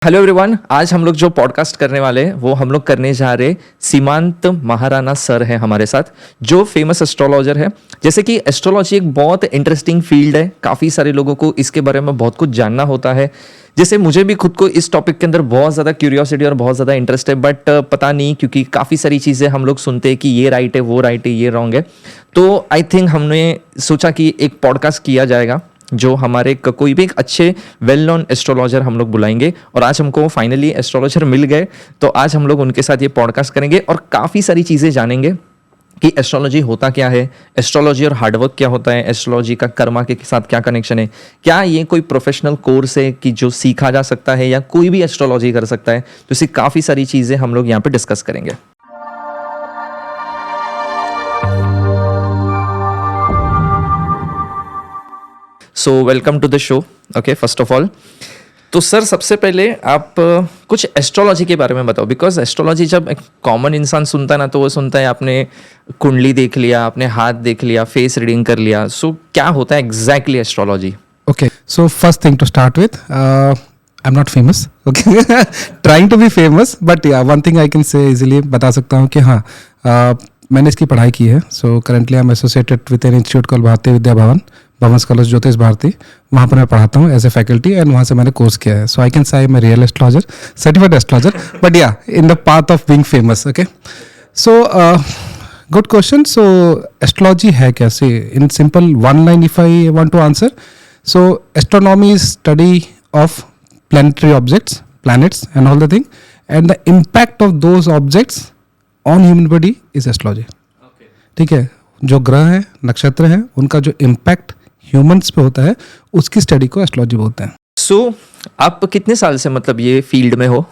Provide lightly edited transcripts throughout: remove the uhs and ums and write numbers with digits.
Hello everyone, आज हम लोग जो पॉडकास्ट करने वाले हैं वो हम लोग करने जा रहे सीमांत महाराणा सर हैं हमारे साथ, जो फेमस एस्ट्रोलॉजर है। जैसे कि एस्ट्रोलॉजी एक बहुत इंटरेस्टिंग फील्ड है, काफ़ी सारे लोगों को इसके बारे में बहुत कुछ जानना होता है। जैसे मुझे भी खुद को इस टॉपिक के अंदर बहुत ज़्यादा क्यूरियोसिटी और बहुत ज़्यादा इंटरेस्ट है, बट पता नहीं, क्योंकि काफ़ी सारी चीज़ें हम लोग सुनते हैं कि ये राइट है, वो राइट है, ये रॉन्ग है। तो आई थिंक हमने सोचा कि एक पॉडकास्ट किया जाएगा जो हमारे कोई भी एक अच्छे वेल नोन एस्ट्रोलॉजर हम लोग बुलाएंगे, और आज हमको फाइनली एस्ट्रोलॉजर मिल गए। तो आज हम लोग उनके साथ ये पॉडकास्ट करेंगे और काफ़ी सारी चीज़ें जानेंगे कि एस्ट्रोलॉजी होता क्या है, एस्ट्रोलॉजी और हार्डवर्क क्या होता है, एस्ट्रोलॉजी का कर्मा के साथ क्या कनेक्शन है, क्या ये कोई प्रोफेशनल कोर्स है कि जो सीखा जा सकता है या कोई भी एस्ट्रोलॉजी कर सकता है। तो इसी काफ़ी सारी चीज़ें हम लोग यहाँ पे डिस्कस करेंगे। So welcome to the show. Okay, first of all तो सर सबसे पहले आप कुछ एस्ट्रोलॉजी के बारे में बताओ, बिकॉज एस्ट्रोलॉजी जब एक कॉमन इंसान सुनता है ना, तो वो सुनता है आपने कुंडली देख लिया, आपने हाथ देख लिया, फेस रीडिंग कर लिया। सो क्या होता है exactly astrology? Okay, so first thing to start with, I'm not famous, okay? Trying to be famous, but yeah, one thing I can say easily बता सकता हूँ कि हाँ, मैंने इसकी पढ़ाई की है। So currently I'm associated with an institute called Bharatiya Vidya Bhavan, भवन कॉलेज ज्योतिष भारती। वहाँ पर मैं पढ़ाता हूँ एज ए फैकल्टी, एंड वहाँ से मैंने कोर्स किया है। So I can say I am a real astrologer, certified astrologer, but yeah in the path of being famous. Okay, so good question. So astrology है क्या? See in simple one line if I want to answer, so astronomy is study of planetary objects, planets and all the thing, and the impact of those objects on human body is astrology. ठीक है, जो ग्रह हैं, नक्षत्र हैं, उनका जो impact humans पे होता है, उसकी स्टडी को एस्ट्रोलॉजी बोलते हैं। सो आप कितने साल से मतलब ये फील्ड में हो?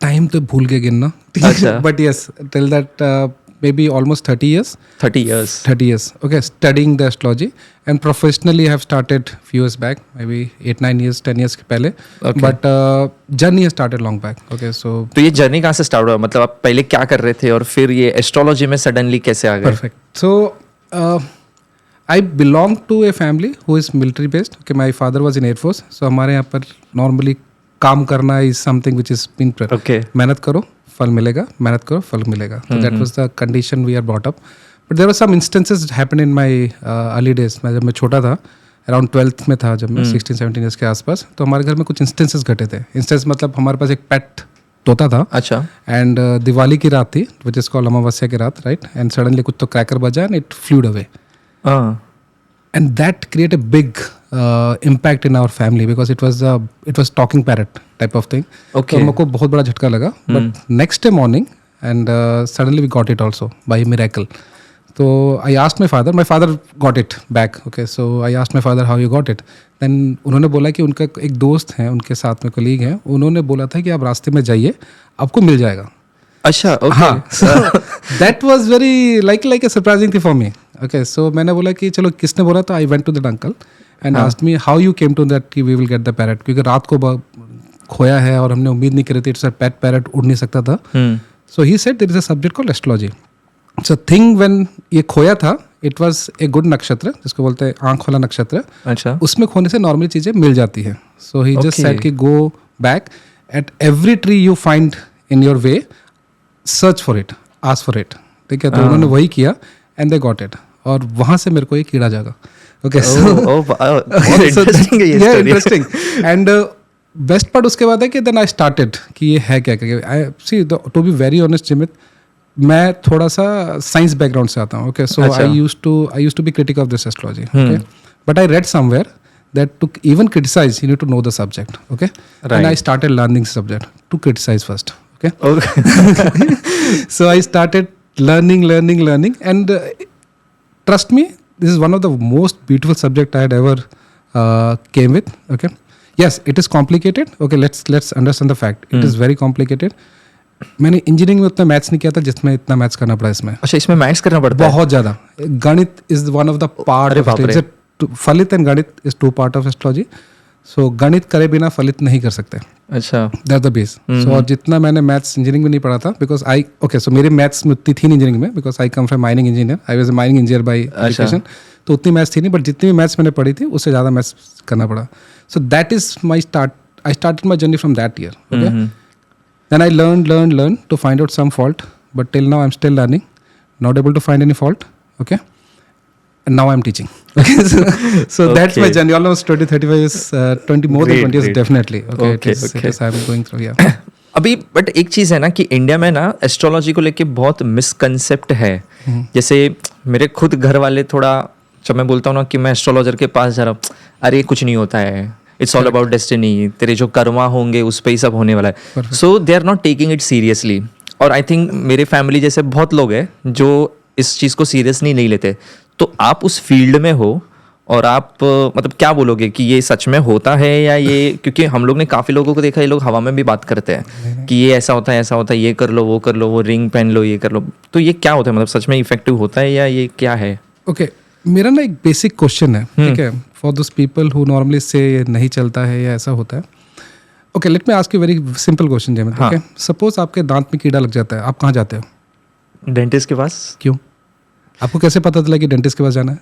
टाइम तो भूल के गिनना, अच्छा। But yes, till that maybe almost 30 years. 30 years. 30 years. Okay, studying the astrology, and professionally I have started few years back, maybe 8-9 years, 10 years के पहले. Okay. But journey has started long back. Okay, so. तो ये journey कहाँ से start हुआ? मतलब आप पहले क्या कर रहे थे और फिर ये एस्ट्रोलॉजी में सडनली कैसे आ गए? Perfect. So I belong to a family who is military based. Okay, my father was in Air Force. So हमारे यहाँ पर normally काम करना is something which is been Okay. मेहनत करो फल मिलेगा, मेहनत करो फल मिलेगा। So that was the condition we are brought up. But there were some instances happened in my early days. मैं जब मैं छोटा था, around 12th में था, जब मैं 16-17 years के आसपास, तो हमारे घर में कुछ instances घटे थे। Instance मतलब हमारे पास एक पेट तोता था। अच्छा। एंड दिवाली की रात थी, which is called अमावस्या की रात, राइट? एंड सडनली कुछ तो क्रैकर बजा and it fluid away, and that create a big impact in our family because it was talking parrot type of thing. Okay. तो हमको बहुत बड़ा झटका लगा, but next day morning and suddenly we got it also by miracle. तो I asked my father got it back. Okay, so I asked my father how you got it. Then उन्होंने बोला कि उनका एक दोस्त है, उनके साथ में कोलीग है, उन्होंने बोला था कि आप रास्ते में जाइए, आपको मिल जाएगा। अच्छा, ओके। हाँ, so that was very like a surprising thing for me. Okay, so मैंने बोला कि चलो किसने बोला, तो I went to that uncle and asked me how you came to that कि we will get the parrot, क्योंकि रात को खोया है और हमने उम्मीद नहीं करी थी, it's a pet parrot, उड़ नहीं सकता था। So he said there is a subject called astrology. So thing when ये खोया था, it was a good नक्षत्र, जिसको बोलते हैं आँख वाला नक्षत्र। अच्छा। उसमें खोने से नॉर्मली चीज़ें मिल जाती है। So he just said कि go back at every tree you find in your way, search for it, ask for it. ठीक है, तो उन्होंने वही किया and they got it, और वहाँ से मेरे को ये कीड़ा जागा। Okay, so interesting है ये yeah, story. interesting. And best part उसके बाद है कि then I started कि ये है क्या क्या। I see, to be very honest जिमित, मैं थोड़ा सा साइंस बैकग्राउंड से आता हूँ। Okay, so अच्छा। I used to be critic of this astrology. Okay, but I read somewhere that to even criticize you need to know the subject. Okay, Right. and I started learning subject to criticize first. Okay, Okay. so I started learning, and trust me, this is one of the most beautiful subject I had ever came with. Okay, yes, it is complicated. Okay, let's understand the fact. It is very complicated. मैंने engineering में उतना maths नहीं किया था जितना इतना maths करना पड़ा इसमें। अच्छा, इसमें मैथ्स करना पड़ता है? बहुत ज़्यादा। गणित is one of the part of फलित, एंड गणित इज 2 पार्ट ऑफ एस्ट्रोलॉजी। सो गणित करे बिना फलित नहीं कर सकते। अच्छा, दैट द बेस। सो और जितना मैंने मैथ्स इंजीनियरिंग में नहीं पढ़ा था, बिकॉज आई सो मेरे मैथ्स में उतनी थी नहीं इंजीनियरिंग में, because I come from mining engineer, I was a mining engineer by education. तो उतनी मैथ्स थी नहीं, बट जितनी भी मैथ्स मैंने पढ़ी थी उससे ज़्यादा मैथ्स करना पड़ा। So that is my start I started my journey from that year. Okay. Then I learned to find out some fault, but till now I'm still learning, not able to find any fault. Okay. And now I'm teaching. Okay. So that's my journey. Almost 20-35 years, 20 more than 20 years definitely. Okay. It is I'm going through. Yeah. अभी but एक चीज़ है ना कि India में ना astrology को लेके बहुत मिसकंसेप्ट है. जैसे मेरे खुद घर वाले थोड़ा, जब मैं बोलता हूँ ना कि मैं एस्ट्रोलॉजर के पास जा रहा हूँ, अरे कुछ नहीं होता है, इट्स ऑल अबाउट डेस्टिनी, तेरे जो कर्मा होंगे उस पर ही सब होने वाला है. So they are not taking it seriously. और आई थिंक मेरे फैमिली जैसे बहुत लोग हैं जो इस चीज़ को सीरियसली नहीं लेते. तो आप उस फील्ड में हो और आप मतलब क्या बोलोगे कि ये सच में होता है या ये, क्योंकि हम लोग ने काफ़ी लोगों को देखा, ये लोग हवा में भी बात करते हैं कि ये ऐसा होता है, ये कर लो, वो रिंग पहन लो, ये कर लो. तो ये क्या होता है, मतलब सच में इफेक्टिव होता है या ये क्या है? ओके, मेरा ना एक बेसिक क्वेश्चन है, ठीक है, for those people who normally say नहीं चलता है या ऐसा होता है. Okay, let me ask you very simple question Jaymit. Okay, suppose आपके दांत में कीड़ा लग जाता है, आप कहाँ जाते हो? डेंटिस्ट के पास. क्यों? आपको कैसे पता चला कि डेंटिस्ट के पास जाना है?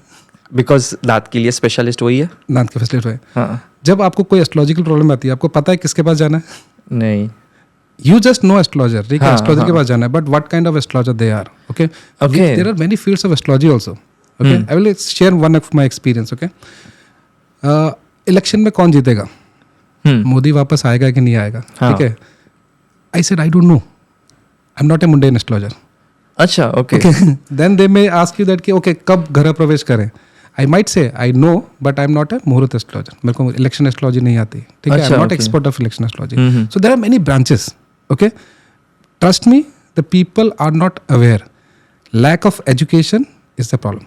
बिकॉज दांत के लिए स्पेशलिस्ट वही है. दांत के स्पेशलिस्ट है. हाँ. जब आपको कोई एस्ट्रोलॉजिकल प्रॉब्लम आती है, आपको पता है किसके पास जाना है? नहीं. You just know astrologer, ठीक है, एस्ट्रोलॉजर के पास जाना है, but what kind of astrologer they are. Okay, there are many fields of astrology also. Okay, I will share one of my experience. Okay, election में कौन जीतेगा, मोदी वापस आएगा कि नहीं आएगा, ठीक है, I said I don't know, I am not a mundane astrologer. अच्छा, okay. Then they may ask you that कि ओके कब घर प्रवेश करें. I might say I know, but I am not a muhurat astrologer, मेरे को इलेक्शन एस्ट्रोलॉजी नहीं आती, ठीक है, I am not expert of election astrology. So there are many branches. Okay, trust me, the people are not aware. Lack of education is the problem.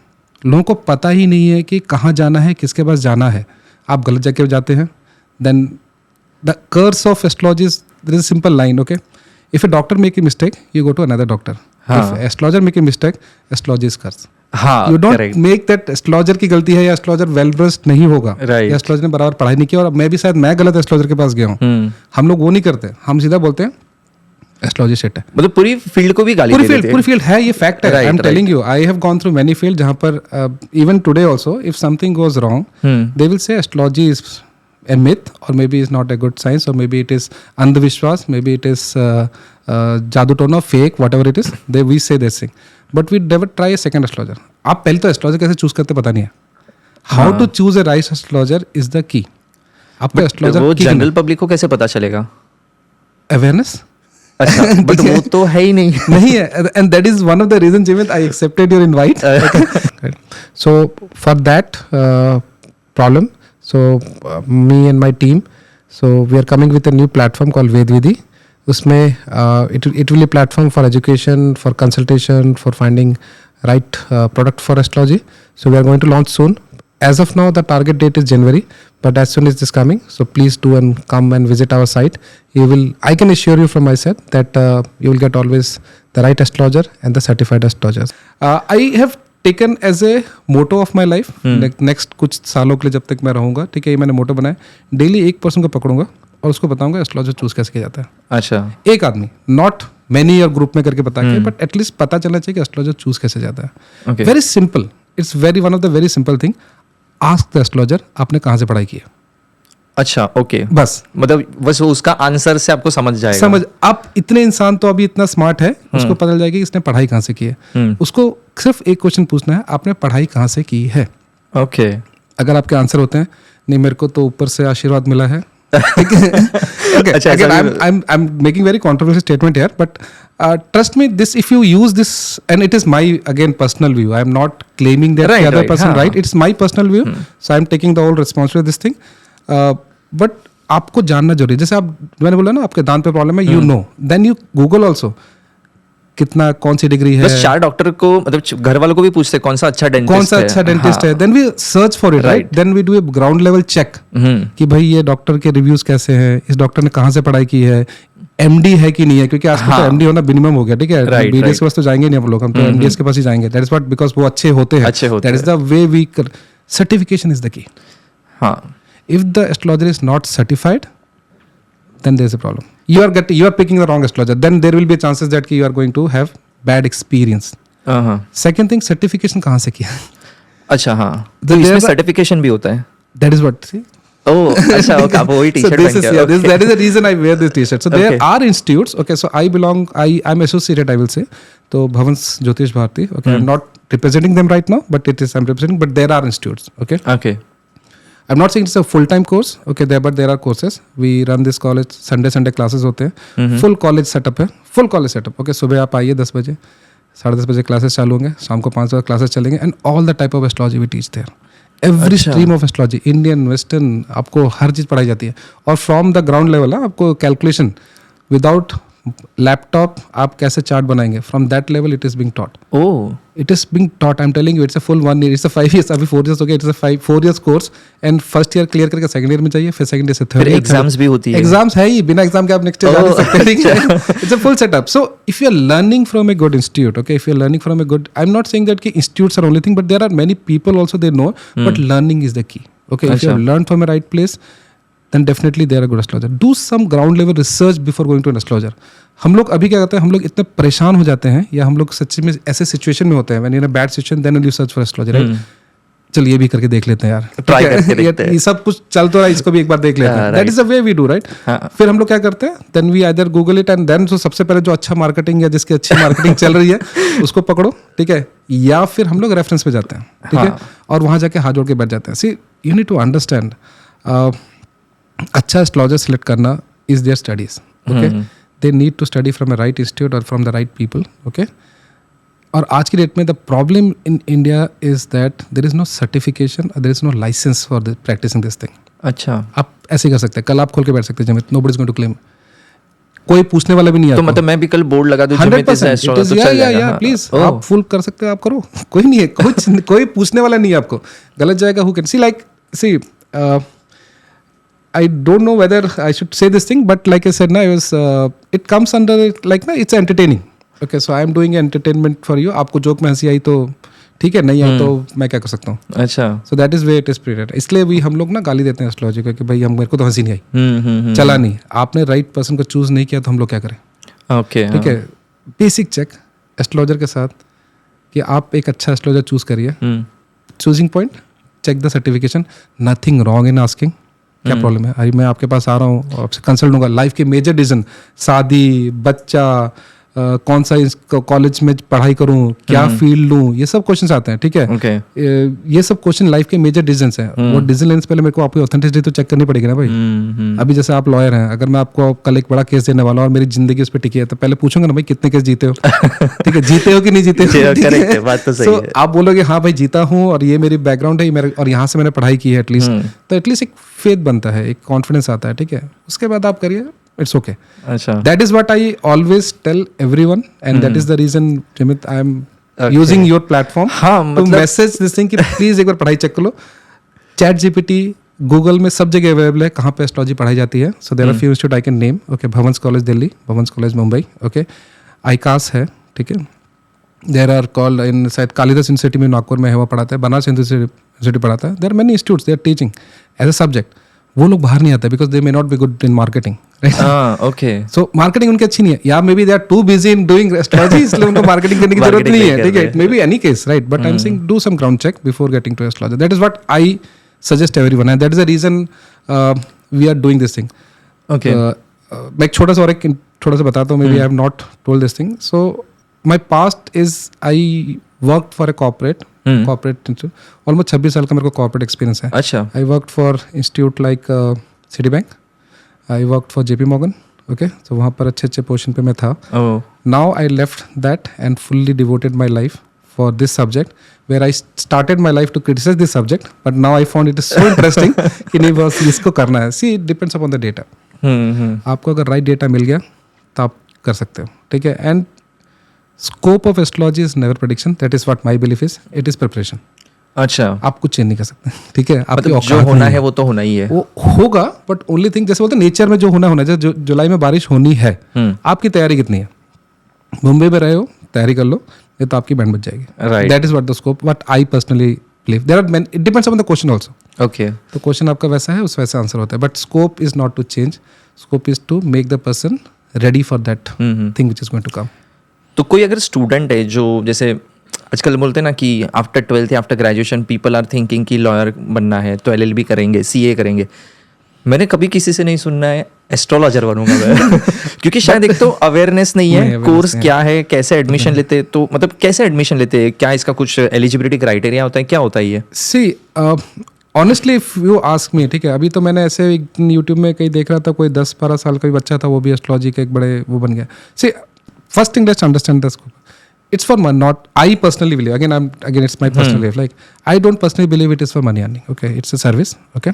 लोगों को पता ही नहीं है कि कहाँ जाना है, किसके पास जाना है. आप गलत जगह जाते हैं. Then the curse of astrology is, there is a simple line. Okay, if a doctor make a mistake, you go to another doctor. If astrologer make a mistake, astrology is curse. हाँ, you don't correct. make that astrologer की गलती है या astrologer well versed नहीं होगा, right. या astrologer ने बराबर पढ़ाई नहीं की. और मैं भी शायद मैं गलत astrologer के पास गया हूँ. हम लोग वो नहीं करते, हम सीधा बोलते हैं एस्ट्रोलॉजी सेट है. मतलब पूरी फील्ड को भी गाली देते हैं. पूरी फील्ड है, ये फैक्ट है. I am telling you, I have gone through many field जहाँ पर even today also if something goes wrong, they will say astrology is a myth, or maybe it's not a good science, or maybe it is andhvishwas, maybe it is jadoo टोना, fake, whatever it is, we say this thing, but we never try a second astrologer. आप पहले तो astrologer कैसे choose करते पता नहीं है. How to choose a right astrologer is the key. आपको एस्ट्रोलॉजर वो जनरल पब्लिक को कैसे पता चलेगा? अवेयरनेस. अच्छा, बट वो तो है ही नहीं है. And that is one of the reasons even I accepted your invite. Okay. So for that problem, so me and my team, so we are coming with a new platform called Vedvidi. उसमें it will be a platform for education, for consultation, for finding right product for astrology. So we are going to launch soon. As of now, the target date is January, but as soon as this coming, so please do and come and visit our site. You will, I can assure you from my side that you will get always the right astrologer and the certified astrologers. I have taken as a motto of my life, next कुछ सालों के लिए जब तक मैं रहूँगा, ठीक है, ये मैंने मोटो बनाया, डेली एक पर्सन को पकड़ूंगा और उसको बताऊंगा एस्ट्रोलॉजर चूज कैसे किया जाता है. अच्छा, एक आदमी, नॉट मैनी और ग्रुप में करके बता के, बट एटलीस्ट पता चलना चाहिए कि एस्ट्रोलॉजर चूज कैसे जाता है. Very simple, it's very one of the very simple thing. Ask the astrologer आपने कहाँ से पढ़ाई की है. अच्छा, ओके, बस, मतलब बस उसका आंसर से आपको समझ जाएगा. समझ, आप इतने इंसान तो अभी इतना स्मार्ट है, उसको पता चल जाएगा कि इसने पढ़ाई कहाँ से की है. उसको सिर्फ एक क्वेश्चन पूछना है, आपने पढ़ाई कहाँ से की है. ओके, अगर आपके आंसर होते हैं नहीं मेरे को तो ऊपर से आशीर्वाद मिला है, ठीक है. Okay, again, I'm making very controversial statement here, but trust me, this if you use this, and it is my again personal view. I'm not claiming that the other person right. It's my personal view, so I'm taking the whole responsibility of this thing. But आपको जानना जरूरी है. जैसे आप, मैंने बोला ना आपके दांत पे प्रॉब्लम है, you know, then you Google also. कितना, कौन सी डिग्री है. बस 4 डॉक्टर को, मतलब घर वालों को भी पूछते कौन सा अच्छा डेंटिस्ट है. Then we search for it, right. Then we do a ground level check कि भाई ये डॉक्टर के रिव्यूज कैसे हैं, इस डॉक्टर ने कहाँ से पढ़ाई की है, एमडी है कि नहीं है, क्योंकि आजकल तो एमडी होना मिनिमम हो गया, ठीक है. बीडीएस के पास तो जाएंगे नहीं हम लोग, हम तो एमडीएस के पास ही जाएंगे. दैट इज व्हाट, बिकॉज वो अच्छे होते हैं. That is the way we, certification is the key. हाँ, if the astrologer is not certified, then there is a problem. You are picking the wrong astrologer. Then there will be chances that you are going to have bad experience. Second thing, certification कहाँ से किया. अच्छा, हाँ, तो इसमें certification भी होता है. That is what, see, ओह अच्छा, ओके, आप वही So टी-शर्ट this पहन is के yeah, this, that is the reason I wear this T-shirt. So there Okay. are institutes. Okay, so I'm associated, I will say. So Bhavans Jyotish Bharati. Okay, I'm not representing them right now, but I'm representing. But there are institutes. Okay, okay I'm not saying it's a full-time course. Okay, but there are courses. We run this college. Sunday classes होते हैं. Full college setup है. Full college setup. Okay, सुबह आप आइए 10 बजे, 10:30 बजे classes चालू होंगे, शाम को 5 बजे क्लासेस चलेंगे, and all the type of astrology we teach there. Every अच्छा. Stream of astrology, Indian, western, आपको हर चीज़ पढ़ाई जाती है. और फ्रॉम द ग्राउंड लेवल आपको कैलकुलेशन विदाउट लैपटॉप आप कैसे चार्ट बनाएंगे, from that level it is being taught. Oh it is being taught. I am telling you, it's a full 1 year, इट्स अ 5 years, अभी 4 years हो गया. It's a 4 years course, and first year clear करके second year में जाइए, फिर second year से थर्ड फिर ईयर. एग्जाम्स भी होती है. एग्जाम्स है ही, बिना एग्जाम के आप नेक्स्ट ईयर जा नहीं सकते. ठीक है, it's a full setup. So if you are learning from a good institute, okay, if you are learning from a good, I am not saying that कि institutes are only thing, but there are many people also they know, but learning is the key. Okay, if you have learn from a right place, then definitely they are a good astrologer. Do some ground level research before going to an astrologer. हम लोग अभी क्या करते हैं, हम लोग इतने परेशान हो जाते हैं, या हम लोग सच्ची में ऐसे सिचुएशन में होते हैं, when you're in a bad situation then only you search for astrologer, right? चल ये भी करके देख लेते हैं यार, Try करके देखते हैं. ये सब कुछ चल तो रहा है, इसको भी एक बार देख लेते हैं. That is the way we do, right? फिर हम लोग क्या करते हैं, then we either Google it and then, so सबसे पहले जो अच्छा मार्केटिंग या जिसकी अच्छी मार्केटिंग चल रही है उसको पकड़ो, ठीक है, या फिर हम लोग रेफरेंस पे जाते हैं, ठीक है, और वहाँ जाके हाथ जोड़ के बैठ जाते हैं. See, you need to understand, अच्छा एस्ट्रोलॉजर सेलेक्ट करना is there studies. Okay, they need to study from a right institute और from the right people. Okay, और आज की डेट में the problem in India is that there is no certification, there is no licence for practising this thing. अच्छा, आप ऐसे कर सकते हैं, कल आप खोल के बैठ सकते हैं Jamit, nobody is going to claim. कोई पूछने वाला भी नहीं है. तो मतलब मैं भी कल बोर्ड लगा दूं जिमित इज एस्ट्रोलॉजर तो चल जाएगा. प्लीज आप फुल कर सकते हैं, आप करो, कोई नहीं है, कोई पूछने वाला नहीं है आपको. गलत जाएगा, who can see, like see, I don't know whether I should say this thing, but like I said, na, it comes under like na, it's entertaining. Okay, so I am doing entertainment for you. आपको joke में हंसी आई तो ठीक है, नहीं आई तो मैं क्या कर सकता हूँ. अच्छा, so that is way it is treated. इसलिए भी हम लोग ना गाली देते हैं एस्ट्रोलॉजी को कि भाई मेरे को तो हंसी नहीं आई, चला नहीं, आपने राइट पर्सन को चूज नहीं किया तो हम लोग क्या करें. ओके, ठीक है, बेसिक चेक एस्ट्रोलॉजर के साथ कि आप एक अच्छा एस्ट्रोलॉजर चूज करिए. Choosing point, check the certification, nothing wrong in asking. क्या प्रॉब्लम है, अरे मैं आपके पास आ रहा हूँ, आपसे कंसल्ट लूँगा, लाइफ के मेजर डिसीजन, शादी, बच्चा, कौन सा कॉलेज में पढ़ाई करूँ, क्या फील्ड लूँ, ये सब क्वेश्चंस आते हैं. ठीक है, ये सब क्वेश्चन लाइफ के मेजर डिसीजंस हैं. वो डिसीजन लेने से पहले मेरे को आपकी ऑथेंटिसिटी तो चेक करनी पड़ेगी ना भाई. अभी जैसे आप लॉयर हैं, अगर मैं आपको कल एक बड़ा केस देने वाला हूँ और मेरी जिंदगी उस पर टिकी है, तो पहले पूछूंगा ना भाई कितने केस जीते हो. ठीक है, जीते हो कि नहीं जीते हो. बात तो सही है. आप बोलोगे हाँ भाई जीता हूँ और ये मेरी बैकग्राउंड है और यहाँ से मैंने पढ़ाई की है एटलीस्ट, तो एटलीस्ट एक फेथ बनता है, एक कॉन्फिडेंस आता है. ठीक है, उसके बाद आप करिए, it's okay. That is what I always tell everyone, and that is the reason, Jimit, I am using your platform to message this thing कि please एक बार पढ़ाई चेक कर लो. Chat GPT, Google में सब जगह अवेलेबल है कहाँ पे एस्ट्रोलॉजी पढ़ाई जाती है. So there are few institute I can name. Okay, Bhavans college Delhi, Bhavans college Mumbai. Okay, ICAS है. ठीक है, there are called in शायद कालिदास यूनिवर्सिटी में नागपुर में है, वो पढ़ाता है. बनारस यूनिवर्सिटी पढ़ाता है. There are many institutes, they are teaching as a subject. वो लोग बाहर नहीं आते because they may not be good in marketing. Okay, so marketing उनकी अच्छी नहीं है, या maybe they are too busy in doing astrology, इसलिए उनको मार्केटिंग करने की जरूरत नहीं है. ठीक है, it may be any case, right, but I am saying do some ground check before getting to astrology. That is what I suggest everyone, and that is the reason we are doing this thing. Okay, मैं एक छोटा सा और एक थोड़ा सा बताता हूँ, maybe I have not told this thing. So my past is I worked for a corporate almost 26 साल का मेरे को कॉर्पोरेट एक्सपीरियंस है. अच्छा, I worked for institute like Citibank, I worked for JP Morgan. Okay, तो वहाँ पर अच्छे पोजीशन पे मैं था. Now I left that and fully devoted my life for this subject, where I started my life to criticise this subject, but now I found it is so interesting कि नहीं बस इसको करना है. See, it depends upon the data. आपको अगर right data मिल गया तो आप कर सकते हो. ठीक है, and scope of astrology is never prediction, that is what my belief is, it is preparation. अच्छा, आप कुछ चेंज नहीं कर सकते. ठीक है, आपकी मतलब जो होना है वो तो होना ही है, वो होगा, बट ओनली थिंग जैसे बोलते हैं नेचर में जो होना है, जो जुलाई में बारिश होनी है, आपकी तैयारी कितनी है. मुंबई में रहे हो, तैयारी कर लो, ये तो आपकी बैंड बच जाएगी. That is what the scope, what I personally believe. There are many, it depends on the question also. Okay, तो क्वेश्चन आपका वैसा है, उस वैसा आंसर होता है, but scope is not to change, scope is to make the person ready for that thing which is going to come. तो कोई अगर स्टूडेंट है जो जैसे आजकल बोलते हैं ना कि आफ्टर 12th या after graduation people are thinking कि लॉयर बनना है तो एलएलबी करेंगे, सीए करेंगे। मैंने कभी किसी से नहीं सुनना है एस्ट्रोलॉजर बनूंगा मैं क्योंकि शायद एक तो अवेयरनेस नहीं है, कोर्स क्या है, कैसे एडमिशन लेते, तो मतलब कैसे एडमिशन लेते हैं, क्या इसका कुछ एलिजिबिलिटी क्राइटेरिया होता है, क्या होता है ये? See honestly if you ask me, ठीक है, अभी तो मैंने ऐसे यूट्यूब में कहीं देख रहा था, कोई 10-12 साल का भी बच्चा था, वो भी एस्ट्रोलॉजी का एक बड़े वो बन गया। See first thing let's understand the scope. It's for money, not I personally believe. Again, it's my personal belief. Like I don't personally believe it is for money earning. Okay, it's a service. Okay,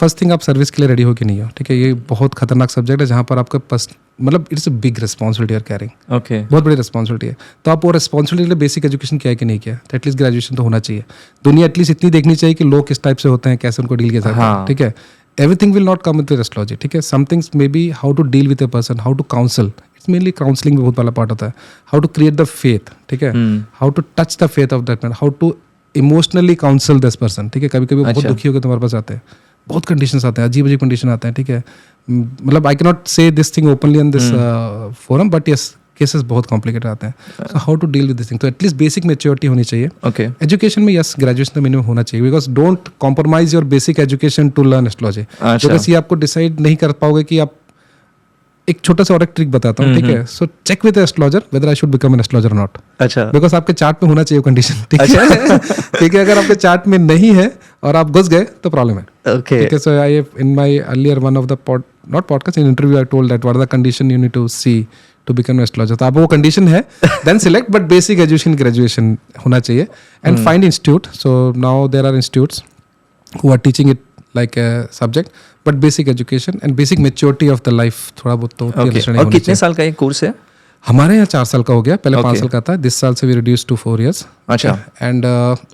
first thing आप service के लिए ready हो कि नहीं हो, ठीक है। ये बहुत खतरनाक सब्जेक्ट है जहाँ पर आपका मतलब it's a big responsibility are carrying. Okay, बहुत बड़ी रिस्पॉन्सिबिलिटी है। तो आप वो रिस्पॉन्सिबिलिटी के लिए बेसिक एजुकेशन किया है कि नहीं किया, तो एटलीस्ट ग्रेजुएशन तो होना चाहिए। दुनिया एटलीस्ट इतनी देखनी चाहिए कि लोग किस टाइप से होते हैं, कैसे उनको डील किया जाता है, ठीक है। Everything will not come with astrology, ठीक है। Some things may be how to deal with a person, how to counsel, it's mainly counselling में बहुत बड़ा पार्ट होता है। How to create the faith, ठीक है। How to touch the faith of that man, how to emotionally counsel this person, ठीक है। कभी कभी बहुत दुखी होकर तुम्हारे पास आते हैं, बहुत कंडीशंस आते हैं, अजीब अजीब कंडीशन आते हैं, ठीक है। मतलब I can not say this thing openly on this forum, but yes cases बहुत कॉम्प्लिकेटेड आते हैं। So how to deal with this thing, तो एटलीस्ट बेसिक मैच्योरिटी होनी चाहिए। ओके, एजुकेशन में यस ग्रेजुएशन तो मिनिमम होना चाहिए, because don't compromise your basic education to learn astrology. Because ये आपको डिसाइड नहीं कर पाओगे कि आप, एक छोटा सा और एक ट्रिक बताता हूँ, ठीक है। So check with astrologer whether I should become an astrologer not. अच्छा, बिकॉज आपके चार्ट में होना चाहिए कंडीशन, ठीक है। ठीक है, अगर आपके चार्ट में नहीं है और आप घुस गए तो प्रॉब्लम है। ओके, ठीक है। So I in my earlier one of the not podcast, in interview I told that what are the condition you need to see to become an astrologer. तो आप वो कंडीशन है then select, but basic education graduation होना चाहिए। And find institute. So now there are institutes who are teaching it like a subject, but basic education and basic maturity of the life थोड़ा बहुत तो और कितने साल का ये कोर्स है? हमारे यहाँ 4 साल का हो गया, पहले 5 साल का था, दिस साल से we reduced to 4 years. अच्छा, and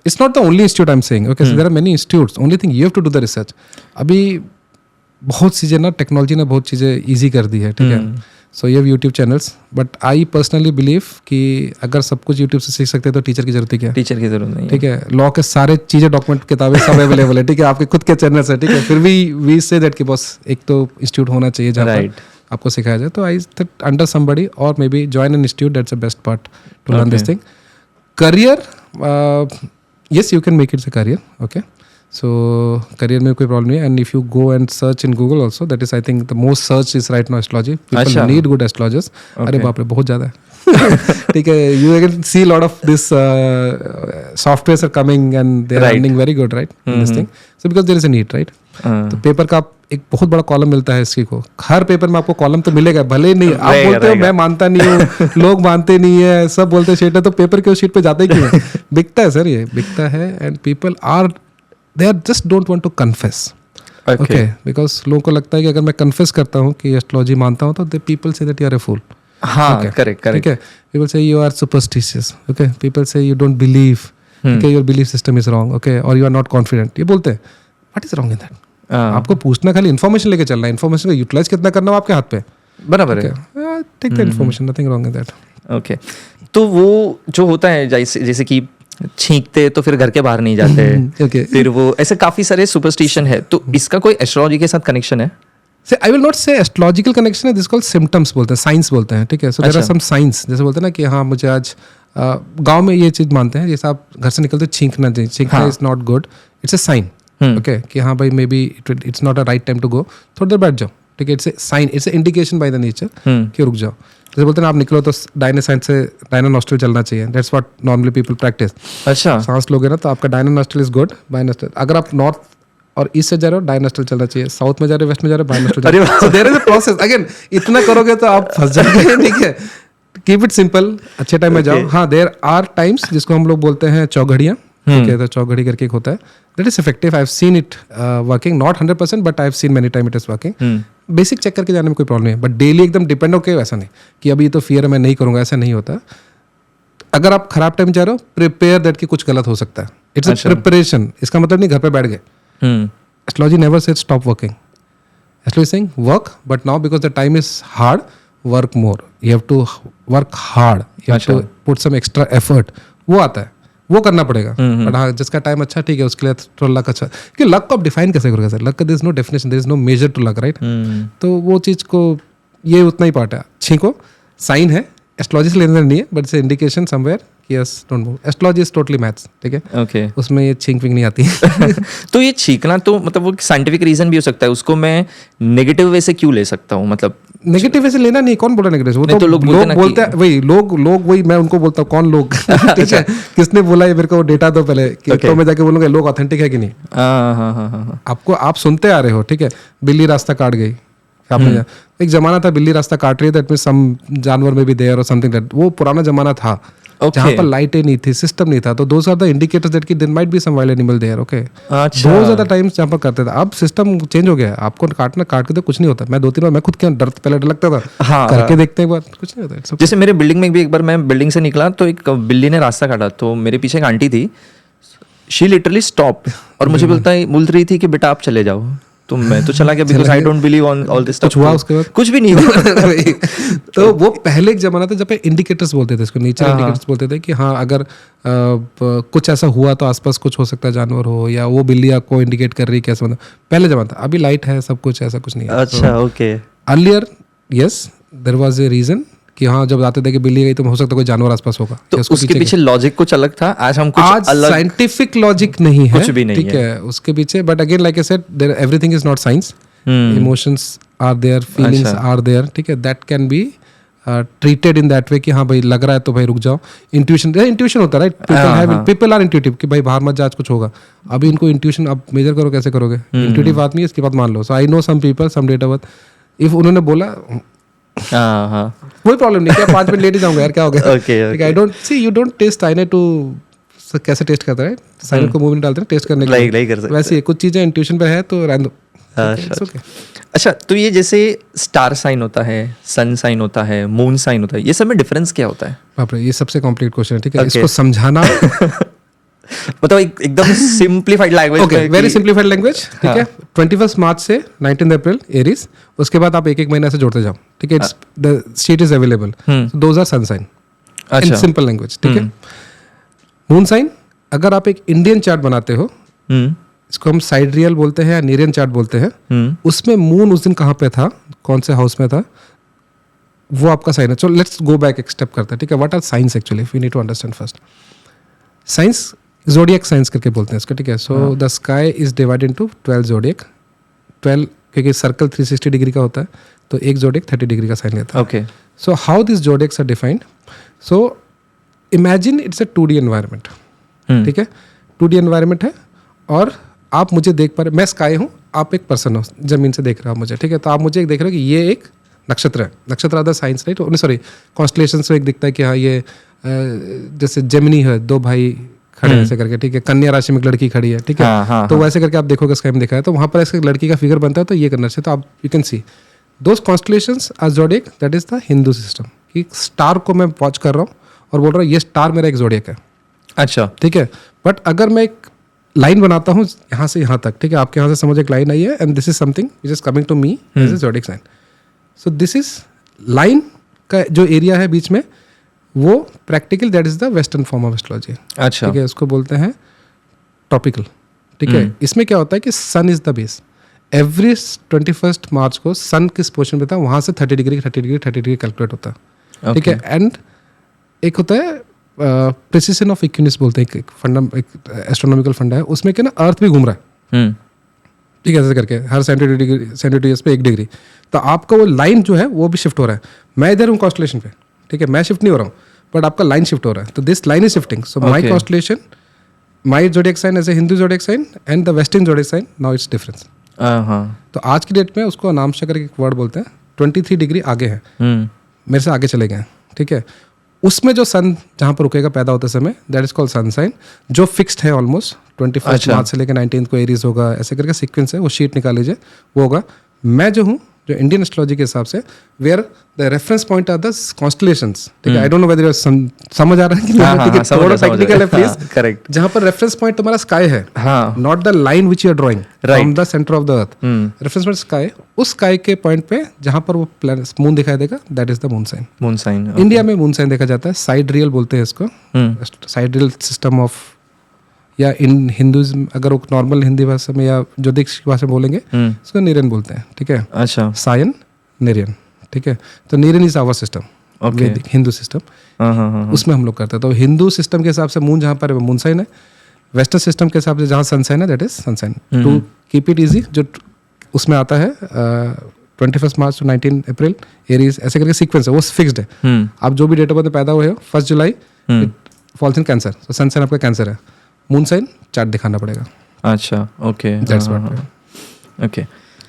it's not the only institute I'm saying, okay, so there are many institutes, only thing you have to do the research. अभी बहुत चीज़ें ना, टेक्नोलॉजी ने बहुत चीज़ें ईजी कर दी है, ठीक है। सो ये YouTube channels, but I personally believe कि अगर सब कुछ यूट्यूब से सीख सकते हैं तो टीचर की जरूरत ही क्या है? टीचर की जरूरत नहीं, ठीक है। लॉ के सारे चीज़ें, डॉक्यूमेंट, किताबें सब अवेलेबल है, ठीक है। आपके खुद के चैनल्स है, ठीक है। फिर भी वी से दैट कि बस एक तो इंस्टीट्यूट होना चाहिए जहाँ पर आपको सिखाया जाए। तो आई अंडर समबडी और may be join an institute, that's the best part two learn this thing. Career, yes you can make it's a career, okay. So career में कोई प्रॉब्लम नहीं है। And if you go and search in Google also, that is I think the most search is right now astrology. People need good astrologers. अरे बाप रे, बहुत ज़्यादा है। ठीक है, you can see lot of this softwares are coming and they are earning very good, right, this thing. So because there is a need, right. तो paper का एक बहुत बड़ा कॉलम मिलता है इसकी को, हर पेपर में आपको कॉलम तो मिलेगा, भले नहीं आप बोलते हो मैं मानता नहीं हूँ, लोग मानते नहीं है, सब बोलते हैं शीट है, तो पेपर के उस शीट पे जाता ही क्यों है? बिकता है सर, ये बिकता है। And people are they are just don't want to confess, okay, because लोगों को लगता है कि अगर मैं confess करता हूँ कि एस्ट्रोलॉजी मानता हूँ तो the people say that you are a fool. हाँ, correct. ठीक है, people say you are superstitious, okay, people say you don't believe, okay, your belief system is wrong, okay, or you are not confident. ये बोलते हैं, what is wrong in that? आपको पूछना, खाली information लेके चलना है, इन्फॉर्मेशन का यूटिलाइज कितना करना है आपके हाथ पे, बराबर है। Take the information, nothing wrong in that. Okay, तो वो जो होता है जैसे कि छींकते तो फिर घर के बाहर नहीं जाते, okay. फिर वो ऐसे काफी सारे सुपरस्टिशन है, तो इसका कोई एस्ट्रोलॉजी के साथ कनेक्शन है? I will not say astrological connection है, दिस कॉल्ड सिम्टम्स बोलते हैं, साइंस बोलते हैं, ठीक है। So there are some signs, जैसे बोलते हैं ना कि हाँ मुझे आज गांव में ये चीज़ मानते हैं, जैसे आप घर से निकलते छींकना चाहिए, छींकना is not good, it's a sign, okay, कि हाँ भाई maybe it's not a right time to go, थोड़ी देर बैठ जाओ, ठीक है। It's a sign, it's a indication by the nature कि रुक जाओ। जैसे बोलते हैं आप निकलो तो डायना साइड से डायना नॉस्ट्रल चलना चाहिए, that's what normally people practise. अच्छा, सांस लोगे ना तो आपका डायना nostril is good, bye nostril. अगर आप नॉर्थ और ईस्ट से जा रहे हो डायना नॉस्ट्रल चलना चाहिए, साउथ में जा रहे हो, वेस्ट में जा रहे हो, by nostril. So there is a process, again इतना करोगे तो आप फंस जाओगे, ठीक है। कीप इट सिंपल, अच्छे टाइम में जाओ। हाँ, देयर आर टाइम्स जिसको हम लोग बोलते हैं चौघड़ियाँ, ठीक है। तो चौघड़ी करके एक होता है, that is effective, I have seen it working, not 100% but I have seen many time it is working. Basic check करके जाने में कोई प्रॉब्लम नहीं है, बट डेली एकदम डिपेंड होके वैसा नहीं कि अभी तो फियर है मैं नहीं करूंगा, ऐसा नहीं होता। अगर आप खराब टाइम जा रहे हो, प्रिपेयर दैट कि कुछ गलत हो सकता है, इट्स अ प्रिपरेशन। इसका मतलब नहीं घर पे बैठ गए। Astrology never said stop working, astrology saying work, but now because the time is hard, work more, you have to work hard, you have to put some extra effort, वो आता है, वो करना पड़ेगा। बट हाँ, जिसका टाइम अच्छा, ठीक है, उसके लिए थोड़ा लक अच्छा, कि लक को आप डिफाइन कैसे करोगे सर? लक का there is no definition, there is no measure to luck, right. तो वो चीज़ को, ये उतना ही पार्ट है। छींको साइन है, एस्ट्रोलॉजी से लेना नहीं है, बट इट्स इंडिकेशन समवेयर कि yes don't move. Astrology is totally maths, ठीक है, ओके। उसमें ये छींक विंक नहीं आती। तो ये छींकना तो मतलब वो साइंटिफिक रीजन भी हो सकता है, उसको मैं नेगेटिव वे से क्यों ले सकता हूँ? मतलब नेगेटिव वैसे लेना नहीं, कौन बोला नेगेटिव? वो नहीं, तो लोग बोलते हैं ना बोलते हैं, वही लोग वही मैं उनको बोलता हूँ, कौन लोग? ठीक है, किसने बोला ये मेरे को डेटा दो पहले, कि तो मैं जाके बोलूंगा लोग ऑथेंटिक है कि नहीं। हाँ। आपको आप सुनते आ रहे हो, ठीक है, बिल्ली रास्ता काट गई, आपने एक जमाना था बिल्ली रास्ता काट रही है, दैट मींस सम जानवर में भी देयर और समथिंग दैट, वो पुराना जमाना था जहाँ पर लाइटें नहीं थी, सिस्टम नहीं था, तो those are the indicators that कि there might be some wild animal there, okay. अच्छा। दोस आर द टाइम्स जहाँ पर करते थे। अब सिस्टम चेंज हो गया है, आपको काट के तो कुछ नहीं होता। मैं 2-3 बार मैं खुद के पहले डर लगता था, हाँ, करके देखते हैं एक बार, कुछ नहीं होता। It's okay. जैसे मेरे बिल्डिंग में भी एक बार मैं बिल्डिंग से निकला तो एक बिल्ली ने रास्ता काटा, तो मेरे पीछे एक आंटी थी, शी लिटरली स्टॉप और मुझे बोल रही थी कि बेटा आप चले जाओ, तो मैं तो चला गया, because I don't believe on all this. कुछ हुआ उसके बाद? कुछ भी नहीं हुआ। तो वो पहले एक जमाना था जब पे इंडिकेटर्स बोलते थे इसको, नेचर इंडिकेटर्स बोलते थे कि हाँ अगर कुछ ऐसा हुआ तो आसपास कुछ हो सकता है, जानवर हो या वो बिल्ली आपको इंडिकेट कर रही है, कैसे मतलब पहले जमाना था। अभी लाइट है, सब कुछ, ऐसा कुछ नहीं है। अच्छा, okay. Earlier yes there was a reason कि हाँ जब आते थे कि बिल्ली गई तो हो सकता है कोई जानवर आसपास होगा, तो उसके पीछे लॉजिक कुछ अलग था। आज हम कुछ अलग, साइंटिफिक लॉजिक नहीं है, कुछ भी नहीं ठीक है उसके पीछे। But again like I said there everything is not science, emotions are there, feelings are there, ठीक है, that can be treated in that way कि हाँ भाई लग रहा है तो भाई रुक जाओ। इंट्यूशन होता है, राइट? पीपल आर इंट्यूटिव कि भाई बाहर मत जा, आज कुछ होगा। अभी इनको इंट्यूशन आप मेजर करो, कैसे करोगे? इंट्यूटिव आदमी है, इसकी बात मान लो। So I know some people, some date of birth, if उन्होंने बोला कोई प्रॉब्लम नहीं, क्या 5 मिनट लेट ही जाऊंगा यार, क्या हो गया? ठीक है, I don't see, you don't taste cyanide too, कैसे टेस्ट करता है साइनेट को, मूवमेंट डालते हैं टेस्ट करने के लिए, वैसे ही कुछ चीजें इंट्यूशन पे है तो रहने दो। अच्छा, तो ये जैसे स्टार साइन होता है, सन साइन होता है, मून साइन होता है, ये सब में डिफरेंस क्या होता है? बाप रे, ये सबसे कॉम्प्लीकेटेड क्वेश्चन है, ठीक है, इसको समझाना मतलब एकदम simplified language. Okay, very simplified language, ठीक है। 21 मार्च से 19 अप्रैल एरीज, उसके बाद आप एक महीना से जोड़ते जाओ, ठीक है। The sheet is available, those are sun sign in simple language, ठीक है। मून साइन, अगर आप एक इंडियन चार्ट बनाते हो, इसको हम साइडरियल बोलते हैं या नीरियन चार्ट बोलते हैं, उसमें मून उस दिन कहाँ पे था, कौन से हाउस में था, वो आपका साइन है। सो लेट्स गो बैक एक स्टेप करते हैं, ठीक है। What are signs actually, we need to understand first. Signs zodiac signs करके बोलते हैं इसको, ठीक है। So the sky is divided into 12 zodiac, 12 क्योंकि सर्कल 360 डिग्री का होता है, तो एक जोडियक 30 डिग्री का साइन लेता है। Okay, so how this zodiacs are defined? So imagine it's a 2D environment, ठीक है। 2D एनवायरनमेंट है और आप मुझे देख पा रहे, मैं स्काई हूँ, आप एक पर्सन हो, जमीन से देख रहे हो मुझे, ठीक है। तो आप मुझे एक देख रहे हो कि ये एक नक्षत्र है, नक्षत्र other science, right? Sorry, constellation से एक दिखता है कि हाँ ये जैसे जेमिनी है, 2 भाई खड़े हैं ऐसे करके, ठीक है। कन्या राशि में एक लड़की खड़ी है, ठीक है। तो वैसे करके आप देखोगे स्काई में दिखा है, तो वहाँ पर ऐसे लड़की का फिगर बनता है, तो ये करना चाहिए। तो आप you can see those constellations are zodiac, that is the Hindu system, कि स्टार को मैं वॉच कर रहा हूँ और बोल रहा हूँ ये स्टार मेरा एक जोडियक है, अच्छा, ठीक है। बट अगर मैं एक लाइन बनाता हूँ यहाँ से यहाँ तक, ठीक है, आपके यहाँ से समझ एक लाइन आई है, and this is something which is coming to me as a zodiac sign. So this is line का जो एरिया है बीच में, वो practical, that is the western form of astrology, अच्छा, ठीक है। इसको बोलते हैं टॉपिकल, ठीक है। इसमें क्या होता है कि सन इज द बेस। एवरी 21 मार्च को सन किस पोजिशन पे था, वहाँ से 30 डिग्री कैलकुलेट होता है, ठीक है। एंड एक होता है प्रिसिशन ऑफ इक्विनेस बोलते हैं, एक फंडा, एक एस्ट्रोनॉमिकल फंडा है, उसमें क्या ना अर्थ भी घूम रहा है, ठीक है, ऐसे करके हर 72 ईयर्स पे 1 डिग्री। तो आपका वो लाइन जो है वो भी शिफ्ट हो रहा है। मैं इधर हूँ कॉन्स्टलेशन पे, ठीक है, मैं शिफ्ट नहीं हो रहा हूँ, बट आपका लाइन शिफ्ट हो रहा है। तो this line is shifting, so my constellation, my zodiac sign as a Hindu zodiac sign and the western zodiac sign, now it's difference. तो आज की डेट में उसको अनामशा करके एक वर्ड बोलते हैं, 23 डिग्री आगे है, मेरे से आगे चले गए, ठीक है। उसमें जो सन जहाँ पर रुकेगा पैदा होते समय, that is called sun sign, जो फिक्स्ड है ऑलमोस्ट 21 मार्च से लेकर 19 को एरीज होगा, ऐसे करके सीक्वेंस है, वो शीट निकाल लीजिए, वो होगा। मैं जो हूँ, जो इंडियन एस्ट्रोलॉजी के हिसाब से, where the reference point are the constellations, ठीक है। आई डोंट नो वेदर समझ आ रहा है कि थोड़ा टेक्निकल है प्लीज, करेक्ट। जहाँ पर रेफरेंस पॉइंट तुम्हारा स्काई है, not the line which you are drawing from the centre of the earth, reference point sky, उस स्काई के पॉइंट पे जहाँ पर वो मून दिखाई देगा, that is the moon sign. Moon sign, India में मून साइन देखा जाता है, साइडरियल बोलते हैं इसको, साइडरियल सिस्टम ऑफ, या इन हिंदुइज्म अगर वो नॉर्मल हिंदी भाषा में या ज्योतिष की भाषा में बोलेंगे, उसको नीरियन बोलते हैं, ठीक है। अच्छा, सायन नीरियन, ठीक है। तो नीरियन इज आवर सिस्टम, Okay. वैदिक हिंदू सिस्टम, हाँ, उसमें हम लोग करते हैं। तो हिंदू सिस्टम के हिसाब से मून जहाँ पर है वो मून साइन है, वेस्टर्न सिस्टम के हिसाब से जहाँ सन साइन है that is sun sign. To keep it easy, जो उसमें आता है 21 मार्च टू 19 अप्रैल एरीज, ऐसे करके सीक्वेंस है, वो फिक्स्ड है। आप जो भी डेट ऑफ बर्थ में पैदा हुए हो 1 जुलाई फॉल्स इन कैंसर, तो सन साइन आपका कैंसर है, मून साइन चार्ट दिखाना पड़ेगा। अच्छा, okay, that's what. Okay,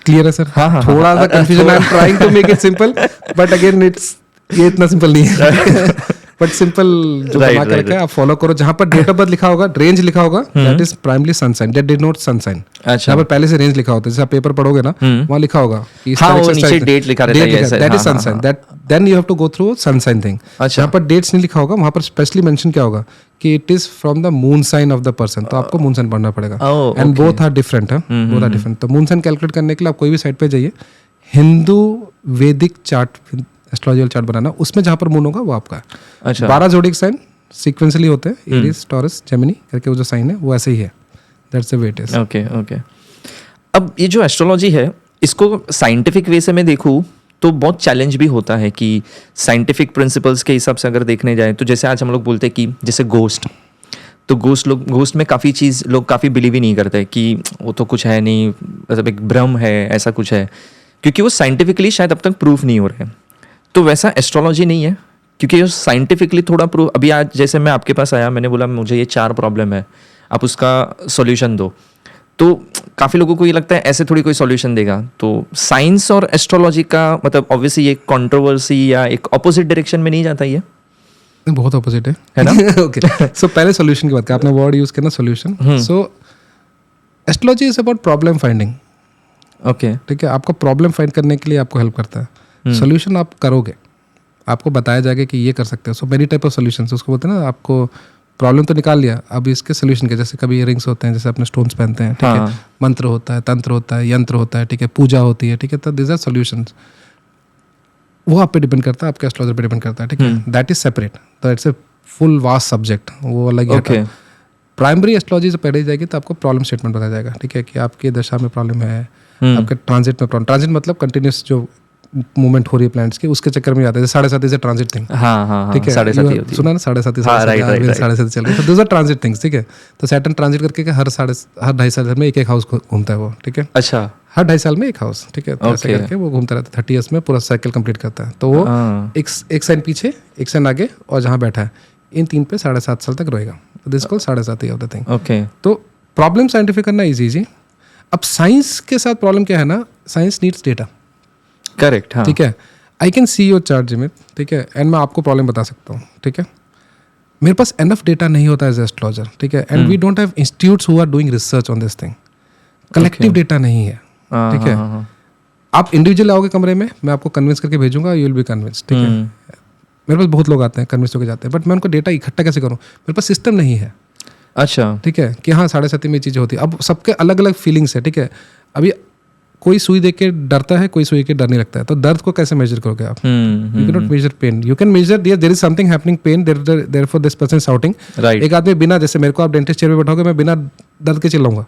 clear है सर? हाँ, थोड़ा सा confusion, I am trying to make it simple, but again it's, ये इतना सिंपल नहीं है। बट सिंपल जो बना के रखा है आप फॉलो करो। जहाँ पर डेट ऑफ बर्थ लिखा होगा, रेंज लिखा होगा, that is primary sun sign, that did not sun sign. अच्छा, यहाँ पर पहले से रेंज लिखा होता है, जैसे आप पेपर पढ़ोगे ना, वहाँ लिखा होगा कि इस हाँ, तारीख वो से नीचे डेट लिखा रहता है, ऐसे, दैट इज हाँ, सन हाँ, sign, that then you have to go through sun sign thing. अच्छा, यहाँ पर डेट्स नहीं लिखा होगा, वहाँ पर स्पेशली मेंशन क्या होगा कि it is from the moon sign of the person, तो आपको मून साइन पढ़ना पड़ेगा। Oh, and okay. Both are different है, बोथ आर डिफरेंट। तो मून साइन कैलकुलेट करने के लिए आप कोई भी साइट पे जाइए, हिंदू वैदिक चार्ट, एस्ट्रोलॉजिकल चार्ट बनाना, उसमें जहाँ पर मून होगा वो आपका है। अच्छा, 12 जोडिक साइन सीक्वेंसली होते हैं, एरीज, टॉरस, जेमिनी करके वो जो साइन है वो ऐसे ही है, that's the way it is. Okay, okay. अब ये जो एस्ट्रोलॉजी है, इसको साइंटिफिक वे से मैं देखूँ तो बहुत चैलेंज भी होता है कि साइंटिफिक प्रिंसिपल्स के हिसाब से अगर देखने जाए तो जैसे आज हम लोग बोलते हैं कि जैसे गोस्ट, तो गोस्ट में काफ़ी चीज़ लोग काफ़ी बिलीव ही नहीं करते कि वो तो कुछ है नहीं, मतलब एक भ्रम है, ऐसा कुछ है, क्योंकि वो साइंटिफिकली शायद अब तक प्रूफ नहीं हो रहे हैं। तो वैसा एस्ट्रोलॉजी नहीं है, क्योंकि साइंटिफिकली थोड़ा प्रूफ। अभी आज जैसे मैं आपके पास आया, मैंने बोला मुझे ये 4 प्रॉब्लम है, आप उसका सॉल्यूशन दो, तो काफ़ी लोगों को ये लगता है ऐसे थोड़ी कोई सॉल्यूशन देगा। तो साइंस और एस्ट्रोलॉजी का मतलब ऑब्वियसली ये कंट्रोवर्सी या एक ऑपोजिट डायरेक्शन में नहीं जाता ये, बहुत ऑपोजिट है ना? ओके, सो पहले सॉल्यूशन की बात करें, आपने वर्ड यूज किया ना solution. So astrology is about problem finding. Okay, ठीक है, आपको प्रॉब्लम फाइंड करने के लिए आपको हेल्प करता है। सॉल्यूशन आप करोगे, आपको बताया जाएगा कि ये कर सकते हो। So many type of solutions, उसको बोलते हैं ना, आपको प्रॉब्लम तो निकाल लिया, अब इसके सोल्यूशन के, जैसे कभी इयरिंग्स होते हैं, जैसे अपने स्टोन्स पहनते हैं, ठीक है, मंत्र होता है, तंत्र होता है, यंत्र होता है, ठीक है, पूजा होती है, ठीक है, तो दिस आर सॉल्यूशंस। वो आप पे डिपेंड करता है, आपके एस्ट्रोलॉजर पे डिपेंड करता है, ठीक है, दैट इज सेपरेट, तो it's a full vast subject, वो अलग है। प्राइमरी एस्ट्रोलॉजी से पढ़ी जाएगी तो आपको प्रॉब्लम स्टेटमेंट बताया जाएगा, ठीक है, कि आपकी दशा में प्रॉब्लम है, आपके ट्रांजिट में प्रॉब्लम, ट्रांजिट मतलब कंटिन्यूस जो मूवमेंट हो रही है प्लैनेट्स की, उसके चक्कर में जाते हैं। 7.5 इज अ ट्रांजिट थिंग, ठीक है, 7.5 सुना ना, 7.5 चल रही है, दोस आर ट्रांजिट थिंग्स, ठीक है। तो सैटर्न ट्रांजिट करके हर 2.5 साल में एक हाउस घूमता है वो, ठीक है, अच्छा, हर 2.5 साल में एक हाउस, ठीक है, तो ऐसे करके वो घूमता रहता है, 30 ईयर्स में पूरा साइकिल कंप्लीट करता है। तो वो एक साइन पीछे, एक साइन आगे, और जहाँ बैठा है इन 3 पे 7.5 साल तक रहेगा, तो this called 7.5 of the thing. Okay, तो प्रॉब्लम साइंटिफिक करना इजी। अब साइंस के साथ प्रॉब्लम क्या है ना, साइंस नीड्स डेटा, करेक्ट, हाँ, ठीक है। I can see your chart Jimit, ठीक है, एंड मैं आपको प्रॉब्लम बता सकता हूँ, ठीक है। मेरे पास एनफ डेटा नहीं होता एज एस्ट्रोलॉजर, ठीक है, and we don't have institutes who are doing research on this thing, collective data नहीं है, ठीक है। आप इंडिविजुअल आओगे कमरे में, मैं आपको कन्विंस करके भेजूंगा, यू विल बी कन्विंस, ठीक है। मेरे पास बहुत लोग आते हैं, कन्विंस होकर जाते हैं, बट मैं उनको डेटा इकट्ठा कैसे करूँ, मेरे पास सिस्टम नहीं है, अच्छा, ठीक है, कि हाँ 7.5 में चीज़ें होती है। अब सबके अलग अलग फीलिंग्स है, ठीक है। अभी कोई सुई देख के डरता है, कोई सुई के डर नहीं लगता है, तो दर्द को कैसे मेजर करोगे आप? You can not measure pain, you can measure there is something happening pain, therefore this person shouting, right. एक आदमी बिना, जैसे मेरे को आप डेंटिस्ट चेयर पे बैठाओगे, मैं बिना दर्द के चिल्लाऊंगा,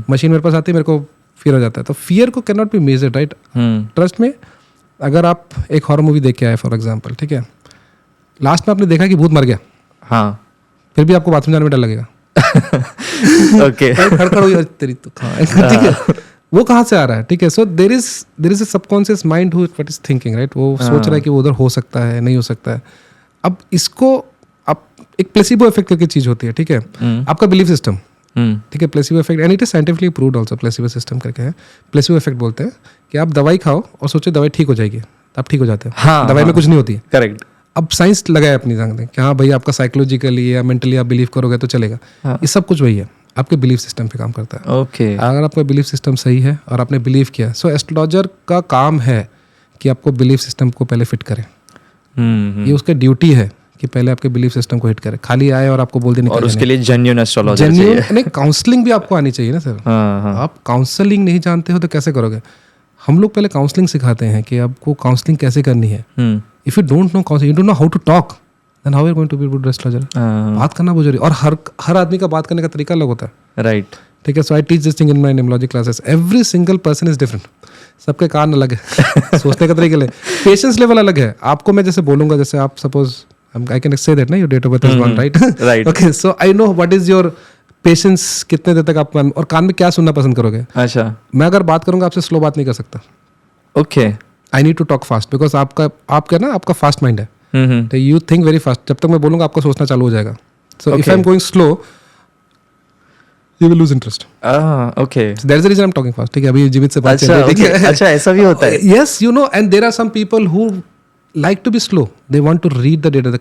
मशीन मेरे पास आती है, मेरे को फियर हो जाता है। तो फियर को can not be measured, right. Trust में, अगर आप एक हॉरर मूवी देख के आए फॉर एग्जाम्पल, ठीक है, लास्ट में आपने देखा कि भूत मर गया, हाँ, फिर भी आपको बाथरूम जाने में डर लगेगा, ओके, खड़खड़ हुई तेरी तो, ठीक है, वो कहाँ से आ रहा है, ठीक है। So there is a subconscious mind who what is thinking, right, वो सोच रहा है कि वो उधर हो सकता है, नहीं हो सकता है। अब इसको आप एक प्लेसिबो इफेक्ट करके चीज होती है, ठीक है, आपका बिलीफ सिस्टम, ठीक है, placebo effect, and it is scientifically proved also, placebo system करके है। प्लेसिबो इफेक्ट बोलते हैं कि आप दवाई खाओ और सोचो दवाई ठीक हो जाएगी, आप ठीक हो जाते हैं, दवाई में कुछ नहीं होती है, करेक्ट। अब साइंस लगाए अपनी जान दें कि हाँ भाई आपका साइकोलॉजिकली या मेंटली आप बिलीव करोगे तो चलेगा, ये सब कुछ वही है, आपके बिलीफ सिस्टम पे काम करता है। ओके, अगर आपका बिलीफ सिस्टम सही है और आपने बिलीव किया, सो एस्ट्रोलॉजर का काम है कि आपको बिलीफ सिस्टम को पहले फिट करे, ये उसका ड्यूटी है कि पहले आपके बिलीफ सिस्टम को हिट करे, खाली आए और आपको बोल देने और उसके लिए जेन्युइन एस्ट्रोलॉजर चाहिए, नहीं, काउंसलिंग भी आपको आनी चाहिए ना सर। आप काउंसलिंग नहीं जानते हो तो कैसे करोगे? हम लोग पहले काउंसलिंग सिखाते हैं कि आपको काउंसलिंग कैसे करनी है। If you don't know counselling, you don't know how to talk, then how are going to be good astrologer. बात करना बहुत जरूरी, और हर आदमी का बात करने का तरीका अलग होता है, राइट, ठीक है। So I teach this thing in my numerology classes, every single person is different. सबके कान अलग है सोचने का तरीके अलग, पेशेंस लेवल अलग है। आपको मैं जैसे बोलूंगा, जैसे आप suppose I can say that ना your date of birth is 1, right? Right. Okay, so I know what is your patience, कितने देर तक आप और कान में क्या सुनना पसंद करोगे। अच्छा, मैं अगर बात करूंगा आपसे स्लो बात नहीं कर सकता। Okay. I need to talk fast because आपका ना आपका फास्ट माइंड है, तो यू थिंक वेरी फास्ट। जब तक मैं बोलूंगा आपको सोचना चालू हो जाएगा। So if I am going slow you will lose interest. Okay. So that's the reason I'm talking fast. ठीक है, अभी जीवित से बात चल अच्छा, रही है, ठीक okay. है? अच्छा, ऐसा भी होता है। Yes, you know, and there are some people who like to be slow. They want to read the data,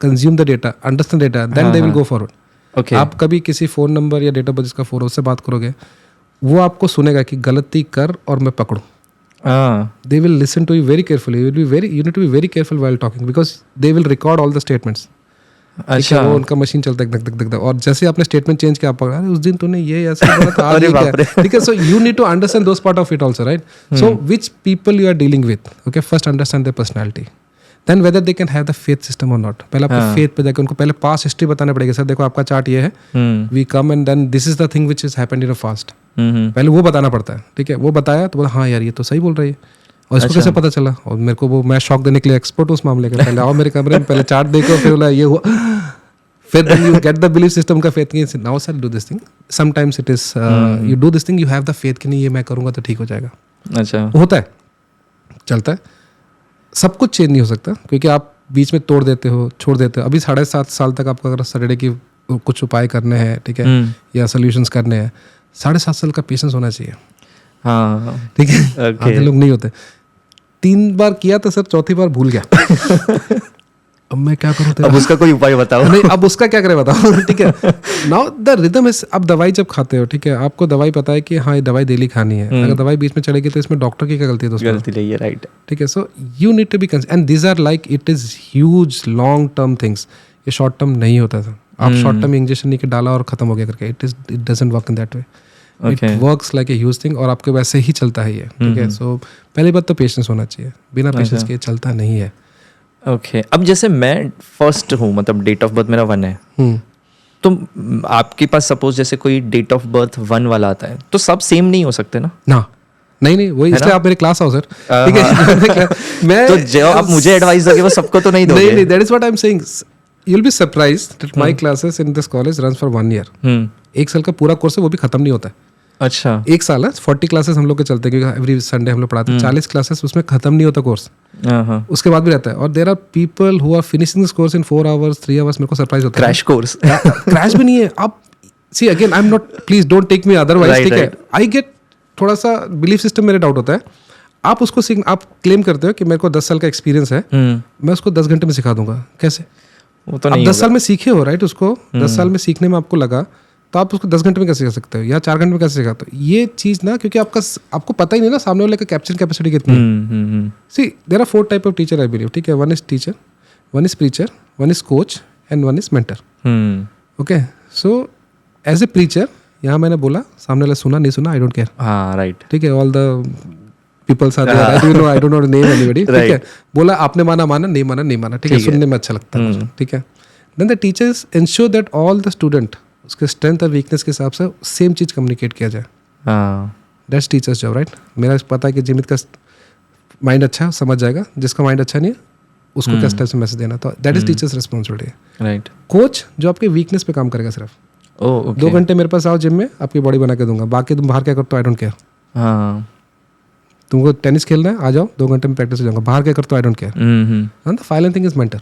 consume the data, understand data, then they will go forward. Okay. आप कभी किसी phone number या date of birth जिसका phone उससे बात करोगे, वो आपको सुनेगा कि गलती कर और मैं पकड़ूं। They will listen to you very carefully. You need to be very careful while talking because they will record all the statements. अच्छा, वो उनका मशीन चलता है, धक धक धक, और जैसे आपने स्टेटमेंट चेंज किया, आप अरे उस दिन तूने ये ऐसा बोला था, आज ये क्या, ठीक है? So you need to understand those part of it also, right? So which people you are dealing with, okay, first understand their personality, then whether they can have the faith system और not. पहले आपको faith पे जाकर उनको पहले past history बताना पड़ेगा। Sir देखो आपका चार्ट ये है, we come and then this is the thing which is happened in a fast. पहले वो बताना पड़ता है, ठीक है? वो बताया तो बोला हाँ यार ये तो सही बोल रही है, और इसको कैसे पता चला? और मेरे को वो मैं शॉक देने के लिए एक्सपर्ट उस मामले का, पहले आओ मेरे कमरे में, पहले चार्ट देखो, फिर बोला ये हुआ, फिर then you get the belief system का faith कि now sir do this thing. Sometimes it is you do this thing, you have the faith कि नहीं ये मैं करूँगा तो ठीक हो जाएगा। अच्छा, होता है, चलता है। सब कुछ चेंज नहीं हो सकता क्योंकि आप बीच में तोड़ देते हो, छोड़ देते हो। अभी 7.5 साल तक आपको अगर सैटरडे की कुछ उपाय करने हैं, ठीक है, या सोल्यूशंस करने हैं, 7.5 साल का पेशेंस होना चाहिए। हाँ, ठीक है। आधे लोग नहीं होते। 3 बार किया तो सर चौथी बार भूल गया। अब मैं क्या करूँ? अब उसका कोई उपाय बताओ। नहीं, अब उसका क्या करे बताओ, ठीक है? नाउ द रिदम इज, अब दवाई जब खाते हो, ठीक है, आपको दवाई पता है कि हाँ ये दवाई डेली खानी है। अगर दवाई बीच में चलेगी तो इसमें डॉक्टर की क्या गलती है? गलती नहीं है, राइट? ठीक है, so you need to be and these are like it is huge long term things. ये शॉर्ट टर्म नहीं होता था। आप शॉर्ट टर्म इंजेक्शन नहीं डाला और खत्म हो गया करके, it doesn't work in that way. It works like a huge thing, और आपके वैसे ही चलता है ये, ठीक है? सो पहली बात तो पेशेंस होना चाहिए, बिना पेशेंस के चलता नहीं है। ओके, अब जैसे मैं फर्स्ट हूँ, मतलब डेट ऑफ बर्थ मेरा 1 है, तो आपके पास सपोज जैसे कोई डेट ऑफ बर्थ 1 वाला आता है तो सब सेम नहीं हो सकते ना? नहीं, वही इसलिए आप मेरे क्लास आओ सर, ठीक है? मैं तो जो आप मुझे एडवाइस दोगे वो सबको तो नहीं दोगे। नहीं, that is what I am saying. You will be surprised that my classes in this college runs for 1 year. 1 साल का पूरा कोर्स है, वो भी खत्म नहीं होता है। अच्छा, 1 साल है, 40 क्लासेस हम लोग के चलते हैं क्योंकि एवरी संडे हम लोग पढ़ाते हैं। 40 क्लासेस, उसमें खत्म नहीं होता कोर्स, उसके बाद भी रहता है। और there are people who are finishing this course in 4 hours 3 hours. मेरे को सरप्राइज होता है। क्रैश कोर्स, क्रैश भी नहीं है। आप see again, I am not, please don't take me otherwise, ठीक है? आई गेट थोड़ा सा बिलीफ सिस्टम मेरे डाउट होता है। आप उसको आप क्लेम करते हो कि मेरे को 10 साल का एक्सपीरियंस है, मैं उसको 10 घंटे में सिखा दूंगा, कैसे? वो तो नहीं। 10 साल में सीखे हो, राइट? उसको 10 साल में सीखने में आपको लगा, तो आप उसको 10 घंटे में कैसे सिखा सकते हो या 4 घंटे में कैसे सिखाते हो? ये चीज़ ना, क्योंकि आपको पता ही नहीं ना सामने वाले का कैप्चर कैपेसिटी कितनी है। See there are 4 type of teacher I believe, ठीक है? 1 is teacher, 1 is preacher, 1 is coach and 1 is mentor. Okay, so as a preacher, यहाँ मैंने बोला, सामने वाला सुना नहीं सुना, आई डोंट केयर। हाँ, राइट, ठीक है? All the peoples are there, I don't know name anybody, ठीक है? बोला, आपने माना, नहीं माना, ठीक है? सुनने में अच्छा लगता है, ठीक है? Then the teachers ensure that all the student उसके स्ट्रेंथ और वीकनेस के हिसाब से सेम चीज़ कम्युनिकेट किया जाए। That's teachers job, right? मेरा पता है कि जिमित का माइंड अच्छा है, समझ जाएगा। जिसका माइंड अच्छा नहीं है उसको किस टाइप से मैसेज देना, तो that is teachers responsibility, right? Coach जो आपके वीकनेस पे काम करेगा सिर्फ। 2 घंटे मेरे पास आओ जिम में, आपकी बॉडी बना के दूंगा, बाकी तुम बाहर क्या करते हो, आई डोंट केयर। तुमको टेनिस खेलना है, आ जाओ, 2 घंटे में प्रैक्टिस हो जाऊंगा, बाहर क्या करते हो, आई don't care. The final thing is mentor.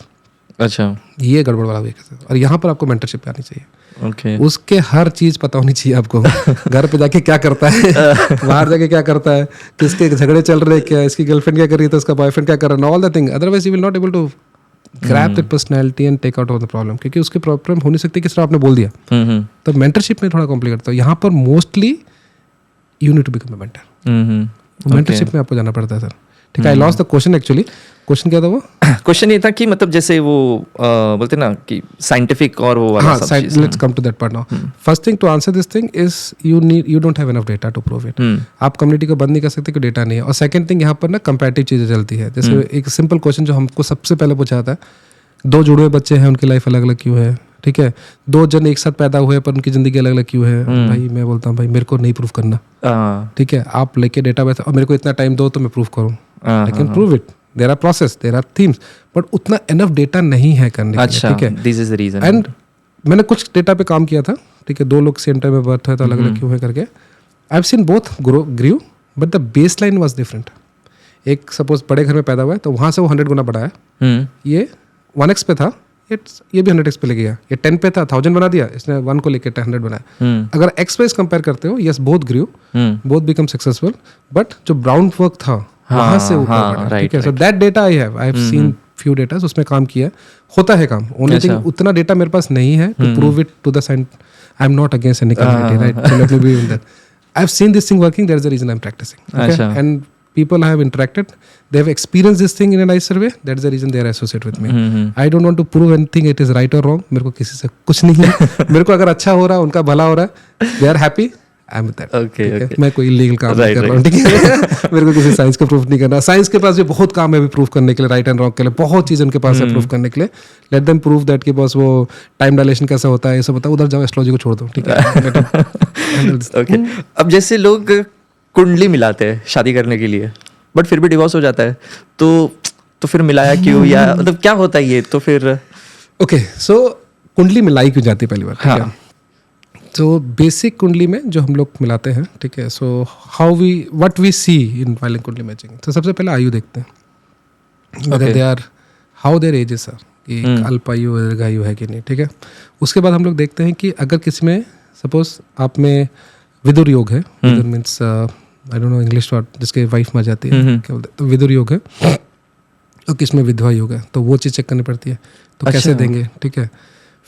अच्छा, ये गड़बड़ वाला वीक है, और यहाँ पर आपको मेंटरशिप आनी चाहिए। उसके हर चीज पता होनी चाहिए आपको। घर पे जाके क्या करता है, बाहर जाके क्या करता है, किसके झगड़े चल रहे हैं, क्या इसकी गर्लफ्रेंड क्या कर रही है, तो उसका बॉयफ्रेंड क्या कर रहा है, all the thing. Otherwise you will not able to grab that personality and take out of the problem, क्योंकि उसकी प्रॉब्लम हो नहीं सकती किस तरह आपने बोल दिया। तो मेंटरशिप में थोड़ा कॉम्प्लिकेट था। यहाँ पर mostly you need to become a mentor. Mentorship में आपको जाना पड़ता है सर, ठीक है? I lost the question actually. Question क्या था वो? क्वेश्चन ये था कि मतलब जैसे वो बोलते ना कि साइंटिफिक और वो वाला सब चीज। Let's come to that part now. First thing to answer this thing is you don't have enough data to prove it. आप कम्युनिटी को बंद नहीं कर सकते कि डेटा नहीं है। और सेकंड थिंग, यहाँ पर ना कंपैरेटिव चीजें चलती है। जैसे एक सिंपल क्वेश्चन जो हमको सबसे पहले पूछा था, 2 जुड़े हुए बच्चे हैं, उनकी लाइफ अलग अलग क्यों है? ठीक है, 2 जन एक साथ पैदा हुए पर उनकी ज़िंदगी अलग अलग क्यों है? भाई मैं बोलता हूँ भाई मेरे को नहीं प्रूव करना, ठीक है, आप लेके डेटा बेस और मेरे को इतना टाइम दो तो मैं प्रूव करूँ, I can prove it, there are process, there are themes, but उतना एनफ डेटा नहीं है करने के लिए, ठीक है, this is the reason. And मैंने कुछ डेटा पे काम किया था, ठीक है, 2 लोग सेंटर में बर्थ है तो अलग अलग क्यों है करके, I have seen both grew but the base line was different. एक सपोज बड़े घर में पैदा हुआ है तो वहाँ से वो 100 गुना बढ़ा है, ये 1x पे था, ये भी 100x पे ले गया, ये 10 पे था 1000 बना दिया, इसने 1 को लेकर 100 बनाया। अगर x वाइज कंपेयर करते हो, yes both grew, both become successful, but जो ब्राउन वर्क था वहाँ से ऊपर बढ़ा, ठीक है। So that data I have seen few data, उसमें काम किया, होता है काम, ओनली थिंग उतना डेटा मेरे पास नहीं है to prove it to the science. I am not against any community, right, so let me be in that. I've seen this thing working, there is a reason I'm practicing, okay? And people I have interacted, they have experienced this thing in a nicer way, that is the reason they are associated with me. I don't want to prove anything it is right or wrong, मेरे को किसी से कुछ नहीं है, मेरे को अगर अच्छा हो रहा है, उनका भला हो रहा है, they are happy, I'm with that. Okay. मैं कोई इलीगल काम नहीं कर रहा हूँ, ठीक है, मेरे को किसी साइंस का प्रूफ नहीं करना। साइंस के पास भी बहुत काम है अभी प्रूफ करने के लिए, राइट एंड रॉन्ग के लिए बहुत चीज़ उनके पास है प्रूफ करने के लिए। लेट देम प्रूव दैट कि बस वो टाइम डायलेशन कैसा होता है, ये सब होता है, उधर जाओ, एस्ट्रोलॉजी को छोड़ दो, ठीक है। ओके, अब जैसे लोग कुंडली मिलाते हैं शादी करने के लिए, बट फिर भी डिवोर्स हो जाता है, तो फिर मिलाया क्यों, या मतलब क्या होता है ये? तो फिर ओके, सो कुंडली मिलाई क्यों जाती है पहली बार, ठीक है। तो बेसिक कुंडली में जो हम लोग मिलाते हैं, ठीक है, so how we what we see in while kundli matching, तो सबसे पहले आयु देखते हैं, whether they are how their ages are, कि अल्पायु दीर्घायु है कि नहीं, ठीक है। उसके बाद हम लोग देखते हैं कि अगर किसी में सपोज आप में विदुर योग है, विदुर means I don't know English word, जिसके वाइफ मर जाती है, क्या बोलते हैं, तो विदुर योग है, और किसमें विधवा योग है, तो वो चीज़ चेक करनी पड़ती है, तो कैसे देंगे, ठीक है।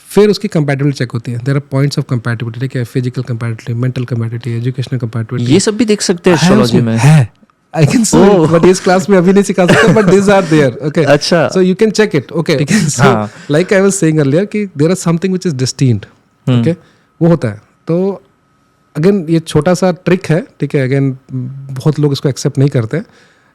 फिर उसकी कंपैटिबिलिटी चेक होती है, there are points of compatibility, ठीक है, physical compatibility, mental compatibility, educational compatibility, ये सब भी देख सकते हैं एस्ट्रोलॉजी में है। आई कैन से बट इस क्लास में अभी नहीं सिखा सकता, but this are there, okay, अच्छा, so you can check it, okay, ठीक है। So like I was saying earlier कि there are something which is destined, okay, वो होता है। तो अगेन ये छोटा सा ट्रिक है, ठीक है, अगेन बहुत लोग इसको एक्सेप्ट नहीं करते।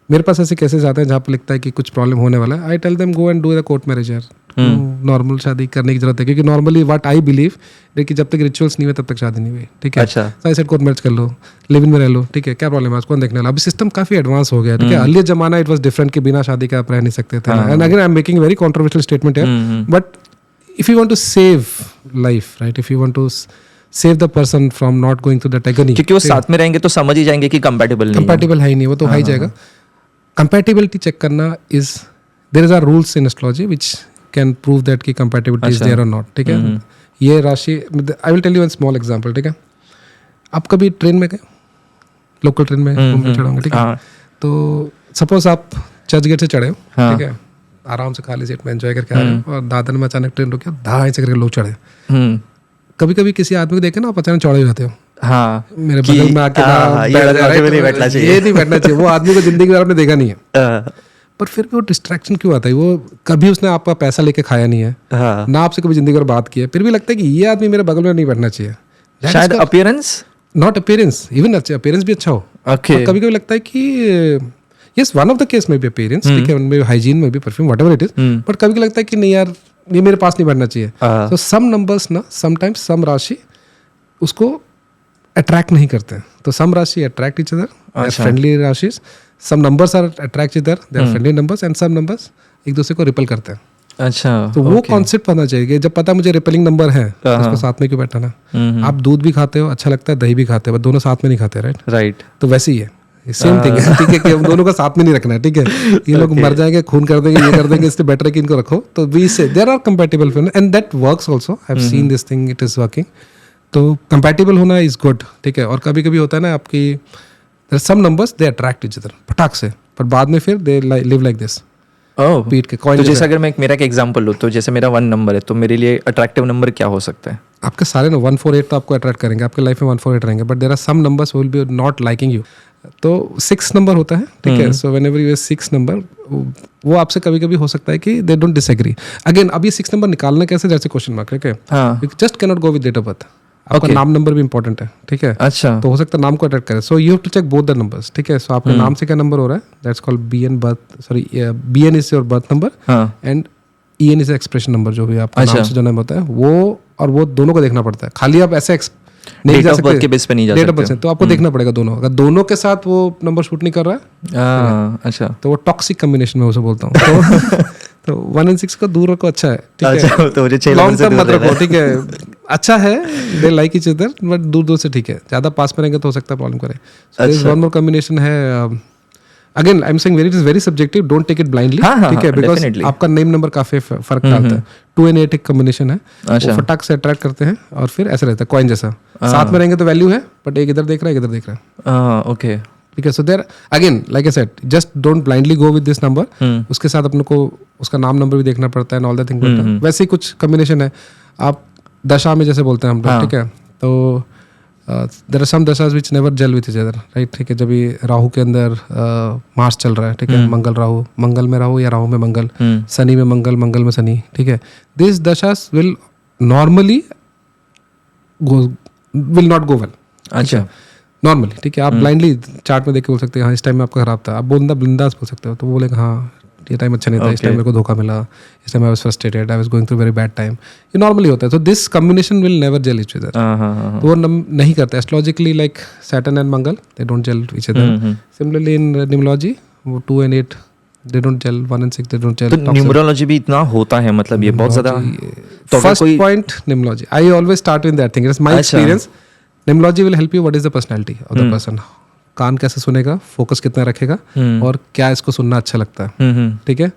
मेरे पास ऐसे केसेस आते हैं जहाँ पर लिखता है कि कुछ प्रॉब्लम होने वाला है, I tell them go and do the court marriage यार, नॉर्मल शादी करने की जरूरत है, क्योंकि नॉर्मली व्हाट आई बिलीव कि जब तक रिचुअल्स नहीं हुए तब तक शादी नहीं हुई, ठीक है। अच्छा, आई सेड कोर्ट मैरिज कर लो, लिव इन में रह लो, ठीक है, क्या प्रॉब्लम है, कौन देखने वाला। अभी सिस्टम काफी एडवांस हो गया, ठीक है। अर्लियर जमाना इट वाज डिफरेंट कि बिना शादी के आप रह नहीं सकते थे, and again I am making very controversial statement here, but if you want to save life, right, if you want to save the person from not going through that agony, क्योंकि वो साथ में रहेंगे तो समझ ही जाएंगे कि कंपैटिबल है ही नहीं, वो तो हो ही जाएगा। कंपैटिबिलिटी चेक करना is there is are rules in astrology which can prove that कि कंपैटिबिलिटी इज देयर और नॉट, ठीक है। ये राशि, I will tell you one small example, ठीक है। आप कभी ट्रेन में गए, लोकल ट्रेन में घूमने चढ़े होंगे, ठीक है, तो सपोज आप चर्च गेट से चढ़े हो, ठीक है, आराम से खाली सीट में एंजॉय करके आ रहे हो, और दादर में अचानक ट्रेन रुकी, धाए से करके लोग चढ़े। कभी कभी किसी आदमी को देखे ना, आप अचानक चौड़े हो जाते हो, हाँ, मेरे बगल में आके ये नहीं बैठना चाहिए, वो आदमी को जिंदगी में आपने देखा नहीं है, पर फिर भी वो डिस्ट्रैक्शन क्यों आता है? वो कभी उसने आपका पैसा लेके खाया नहीं है, ना आपसे कभी जिंदगी में बात की है, फिर भी लगता है कि ये आदमी मेरे बगल में नहीं बैठना चाहिए। शायद appearance, not appearance, even appearance भी अच्छा हो, कभी कभी लगता है कि yes, one of the case में भी अपीयरेंस, ठीक है, उनमें हाइजीन में भी, perfume whatever it is, but कभी लगता है कि नहीं यार, ये मेरे पास नहीं बैठना चाहिए। तो सम नंबर्स ना, समटाइम्स सम राशि उसको अट्रैक्ट नहीं करते हैं, तो सम राशि अट्रैक्ट ईच अदर, फ्रेंडली राशिज, some numbers are attract each other, they are friendly numbers, and some numbers एक दूसरे को रिपल करते हैं। अच्छा, तो वो कॉन्सेप्ट पता चाहिए, जब पता मुझे रिपेलिंग नंबर है उसको साथ में क्यों बैठाना। आप दूध भी खाते हो, अच्छा लगता है, दही भी खाते हो, बट दोनों साथ में नहीं खाते, राइट। तो वैसे ही है, सेम थिंग है, ठीक है, कि हम दोनों का साथ में नहीं रखना है, ठीक है। ये लोग मर जाएंगे, खून कर देंगे, ये कर देंगे, इसलिए बेटर है कि इनको रखो। तो we say there are compatible and that works also, I have seen this thing, it is working. तो कंपैटिबल होना इज गुड, ठीक है। और कभी कभी होता है ना, आपकी some numbers they attract each other फटाक से, पर बाद में फिर दे लिव लाइक दिस, पीट के कॉइन। तो जैसे अगर मैं मेरा एक एग्जांपल लूँ, तो जैसे मेरा 1 नंबर है, तो मेरे लिए अट्रैक्टिव नंबर क्या हो सकता है? आपके सारे ना 148 तो आपको अट्रैक्ट करेंगे, आपके लाइफ में 148 रहेंगे, but there are some numbers will be not liking you. तो 6 नंबर होता है, ठीक है। So whenever you have 6 number, वो आपसे कभी कभी हो सकता है कि दे डोंट डिसएग्री। अगेन, अब ये 6 नंबर निकालना कैसे, जैसे क्वेश्चन मार्क, ठीक है, you just can not go with date of birth. आपका नाम नंबर भी इंपॉर्टेंट है, ठीक है। अच्छा, तो हो सकता है नाम को अट्रैक्ट करे, so you have to check both the numbers, ठीक है। सो आपके नाम से क्या नंबर हो रहा है, that's called BN birth, sorry BN is your birth number, and EN is expression number, जो भी आपका नाम अच्छा। से जो नाम होता है वो, और वो दोनों को देखना पड़ता है। खाली आप ऐसे नहीं Date जा of birth सकते के base पे नहीं जा Date of सकते birth से, तो आपको देखना पड़ेगा दोनों। अगर दोनों के साथ वो नंबर शूट नहीं कर रहा है अच्छा तो वो टॉक्सिक कॉम्बिनेशन में उसे बोलता हूँ। तो 1 and 6 को दूर रखो, अच्छा है, ठीक है। अच्छा, तो मुझे 6 नंबर लॉन्ग से टर्म दूर मत रहना रखो, है। ठीक है, अच्छा है, they like each other, but दूर दूर से ठीक है। ज़्यादा पास में रहेंगे तो हो सकता है प्रॉब्लम करे। अच्छा। वन मोर कॉम्बिनेशन है, again I am saying very, it is very subjective, don't take it blindly, हाँ, हाँ, ठीक है, हाँ, बिकॉज definitely। आपका नेम नंबर काफी फर्क डालता है। 2 and 8 एक कॉम्बिनेशन है, अच्छा। वो फटाक से अट्रैक्ट करते हैं और फिर ऐसे रहता है कॉइन जैसा, साथ में रहेंगे तो वैल्यू है, बट एक इधर देख रहा है, एक इधर देख रहा है, ओके। ठीक है। So there again like I said, just don't blindly go with this number, उसके साथ अपने को उसका नाम नंबर भी देखना पड़ता है, ऑल द थिंग पड़ता है। वैसे ही कुछ कॉम्बिनेशन है, आप दशा में जैसे बोलते हैं हम लोग, ठीक है, तो there are some dashas which never gel with each other, right, ठीक है। जब ये राहु के अंदर मार्स चल रहा है, ठीक है, मंगल राहु, मंगल में राहु या राहु में मंगल, शनि में मंगल, मंगल में शनि, ठीक है, this dashas will normally will not go well, अच्छा। नॉर्मली, ठीक है। आप ब्लाइंडली चार्ट में देख के बोल सकते हैं हाँ इस टाइम में आपका खराब था, आप बिंदास बोल सकते हो, तो वो बोलेगा हाँ ये टाइम अच्छा नहीं था, इस टाइम मेरे को धोखा मिला, इस time I was frustrated, I was going through very bad time, ये नॉर्मली होता है। तो this combination will never gel each other, तो वो नहीं करते astrologically, like Saturn and Mangal, they don't gel each other. Similarly in numerology, वो 2 and 8 they don't gel, 1 and 6 they don't gel. तो न्यूमरोलॉजी भी इतना होता है, मतलब ये बहुत ज्यादा। तो अगर फर्स्ट कोई point numerology, I always start with that thing, it is my experience. Numerology will help you what is the personality of the person, कान कैसे सुनेगा, फोकस कितना रखेगा, और क्या इसको सुनना अच्छा लगता है, ठीक है,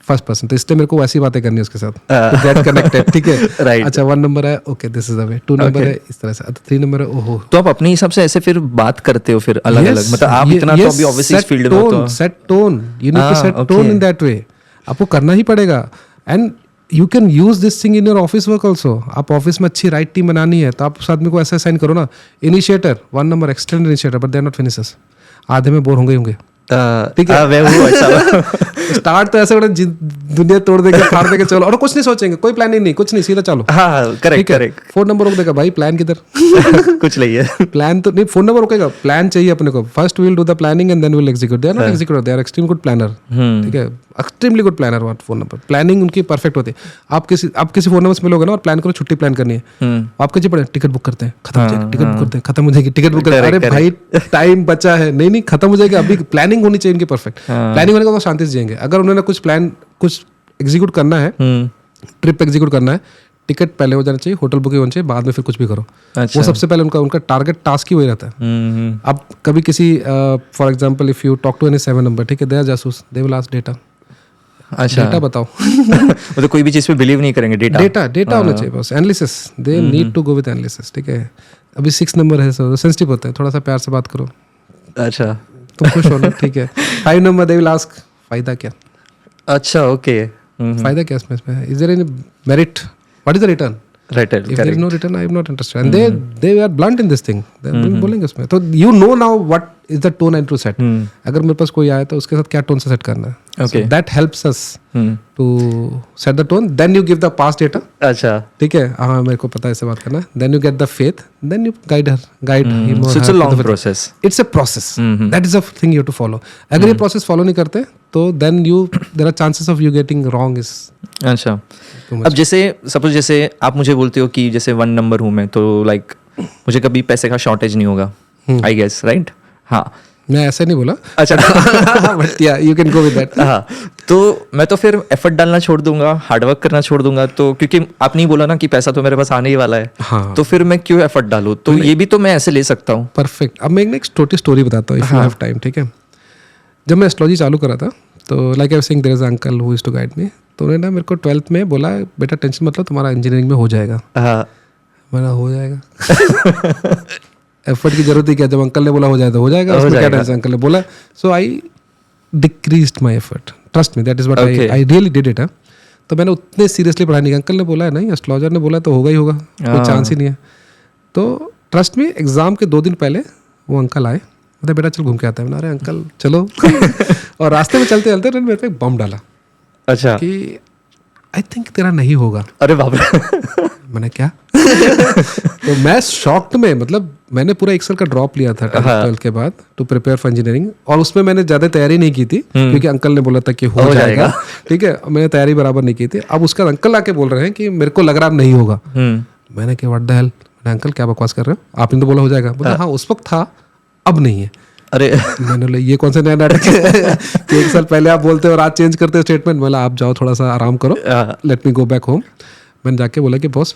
फर्स्ट पर्सन। तो इसलिए मेरे को वैसी बातें करनी है उसके साथ, तो गेट कनेक्टेड, ठीक है, Right। अच्छा 1 नंबर है, okay this is the way, 2 number है इस तरह से, 3 नंबर है, ओहो। तो आप अपने हिसाब से ऐसे फिर बात करते हो फिर अलग अलग, मतलब आप इतना तो अभी ऑब्वियसली इस फील्ड में हो तो set tone, you need to set tone in that way, आपको करना ही पड़ेगा। And you can use this thing in your office work also. आप ऑफिस में अच्छी राइट टीम बनानी है तो आप उस आदमी को ऐसा साइन करो ना, initiator 1 number, extend initiator, but they are not finishers, आधे में बोर होंगे, ठीक है। मैं हूँ ऐसा। स्टार्ट तो ऐसे बड़ा दुनिया तोड़ देंगे, फाड़ देंगे, चलो, और कुछ नहीं सोचेंगे, कोई प्लानिंग नहीं, कुछ नहीं, सीधा चलो। हाँ, करेक्ट करेक्ट। 4 नंबर रोक देगा, भाई प्लान किधर? कुछ नहीं है। प्लान तो नहीं, 4 नंबर रोकेगा, प्लान चाहिए अपने को। First will do the planning and then will execute, they are not executor, they are extreme good planner, ठीक है, extremely good planner. 4 number planning उनकी परफेक्ट होती है। आप किसी 4 नंबर से मिलोगे ना और प्लान करो, छुट्टी प्लान करनी है, आप कैसे पड़े, टिकट बुक करते हैं, खत्म हो जाएगी, टिकट बुक करते हैं, खत्म हो जाएगी, टिकट बुक करते हैं, अरे भाई टाइम बचा है, नहीं खत्म हो जाएगी, अभी प्लानिंग होनी चाहिए इनकी परफेक्ट। प्लानिंग होने के बाद शांति से जिएंगे। अगर उन्होंने कुछ एग्जीक्यूट करना है, ट्रिप एग्जीक्यूट करना है, टिकट पहले हो जाना चाहिए, होटल बुकिंग होनी चाहिए, बाद में फिर कुछ भी करो। अच्छा। वो सबसे पहले उनका टारगेट टास्क ही वही रहता है। अब कभी किसी for example if you talk to any 7 number, ठीक है, दे आर जासूस, दे विल आस्क डेटा, अच्छा, डेटा बताओ। मतलब कोई भी चीज पे बिलीव नहीं करेंगे, डेटा होना चाहिए बस, analysis, they need to go with analysis, ठीक है। अभी 6 नंबर है, सो सेंसिटिव होता है, थोड़ा सा प्यार से बात करो, अच्छा, तुम खुश हो ना, ठीक है। 5 नंबर दे विल आस्क फायदा क्या, अच्छा, ओके, फायदा क्या इसमें, is there any merit, what is the return, right, if there is no return I am not interested, and they are blunt in this thing, बोलेंगे उसमें। तो you know now what is the tone and to set, अगर मेरे पास कोई आए तो उसके साथ क्या टोन से सेट करना है, Okay। so that helps us to set the tone, then you give the past data, अच्छा, ठीक है, हाँ मेरे को पता है ऐसे बात करना है, then you get the faith, then you guide him or so it's her a to long the- process। it's a process, that is a thing you have to follow। अगर ये प्रोसेस फॉलो नहीं करते तो then there are chances of you getting wrong is अच्छा। अब जैसे suppose जैसे आप मुझे बोलते हो कि जैसे 1 नंबर हूँ मैं, तो लाइक मुझे कभी पैसे का शॉर्टेज नहीं होगा, आई गेस, राइट? हाँ, मैं ऐसे नहीं बोला, अच्छा। बट या you can go with that. हाँ, तो मैं तो फिर एफर्ट डालना छोड़ दूंगा, हार्डवर्क करना छोड़ दूंगा, तो क्योंकि आपने ही बोला ना कि पैसा तो मेरे पास आने ही वाला है, हाँ। तो फिर मैं क्यों एफर्ट डालूं? तो ये भी तो मैं ऐसे ले सकता हूँ। परफेक्ट। अब मैं एक छोटी स्टोरी बताता हूँ, इफ यू हैव टाइम, ठीक है। जब मैं एस्ट्रोलॉजी चालू करा था तो like I was saying there is uncle who is to guide me, तो उन्होंने ना मेरे को 12th में बोला बेटा टेंशन मतलब तुम्हारा इंजीनियरिंग में हो जाएगा। हाँ, मेरा हो जाएगा। एफर्ट की जरूरत ही क्या, जब अंकल ने बोला हो जाएगा तो हो जाएगा, हो उसमें क्या जाएगा। टेंशन, अंकल ने बोला। So I decreased my effort, trust me, that is what Okay। I really did it. तो मैंने उतने सीरियसली पढ़ा नहीं, अंकल ने बोला है नहीं, एस्ट्रोलॉजर ने बोला तो होगा ही होगा, कोई चांस ही नहीं है। तो ट्रस्ट मी, एग्जाम के 2 दिन पहले वो अंकल आए, मतलब बेटा चल घूम के आता है। मैंने अरे अंकल चलो। और रास्ते में चलते चलते उन्होंने मेरे पे एक बम डाला अच्छा, कि आई थिंक तेरा नहीं होगा। अरे बाप रे। मैंने क्या तो मैं शॉक्ड में, मतलब मैंने पूरा एक्सेल का ड्रॉप लिया था 12th के बाद टू प्रिपेयर फॉर इंजीनियरिंग, और उसमें मैंने ज़्यादा तैयारी नहीं की थी क्योंकि अंकल ने बोला था कि हो जाएगा। ठीक है, मैंने तैयारी बराबर नहीं की थी। अब उसका अंकल आके बोल रहे हैं कि मेरे को लग रहा नहीं होगा। मैंने क्या व्हाट द हेल, मैंने अंकल क्या बकवास कर रहे हो, आपने तो बोला हो जाएगा। बोला हाँ उस वक्त था, अब नहीं है। अरे मैंने बोला ये कौन सा नया नाटक है कि 1 साल पहले आप बोलते हो और आज चेंज करते हो स्टेटमेंट। बोला आप जाओ थोड़ा सा आराम करो, let me go back home. मैंने जाके बोला कि boss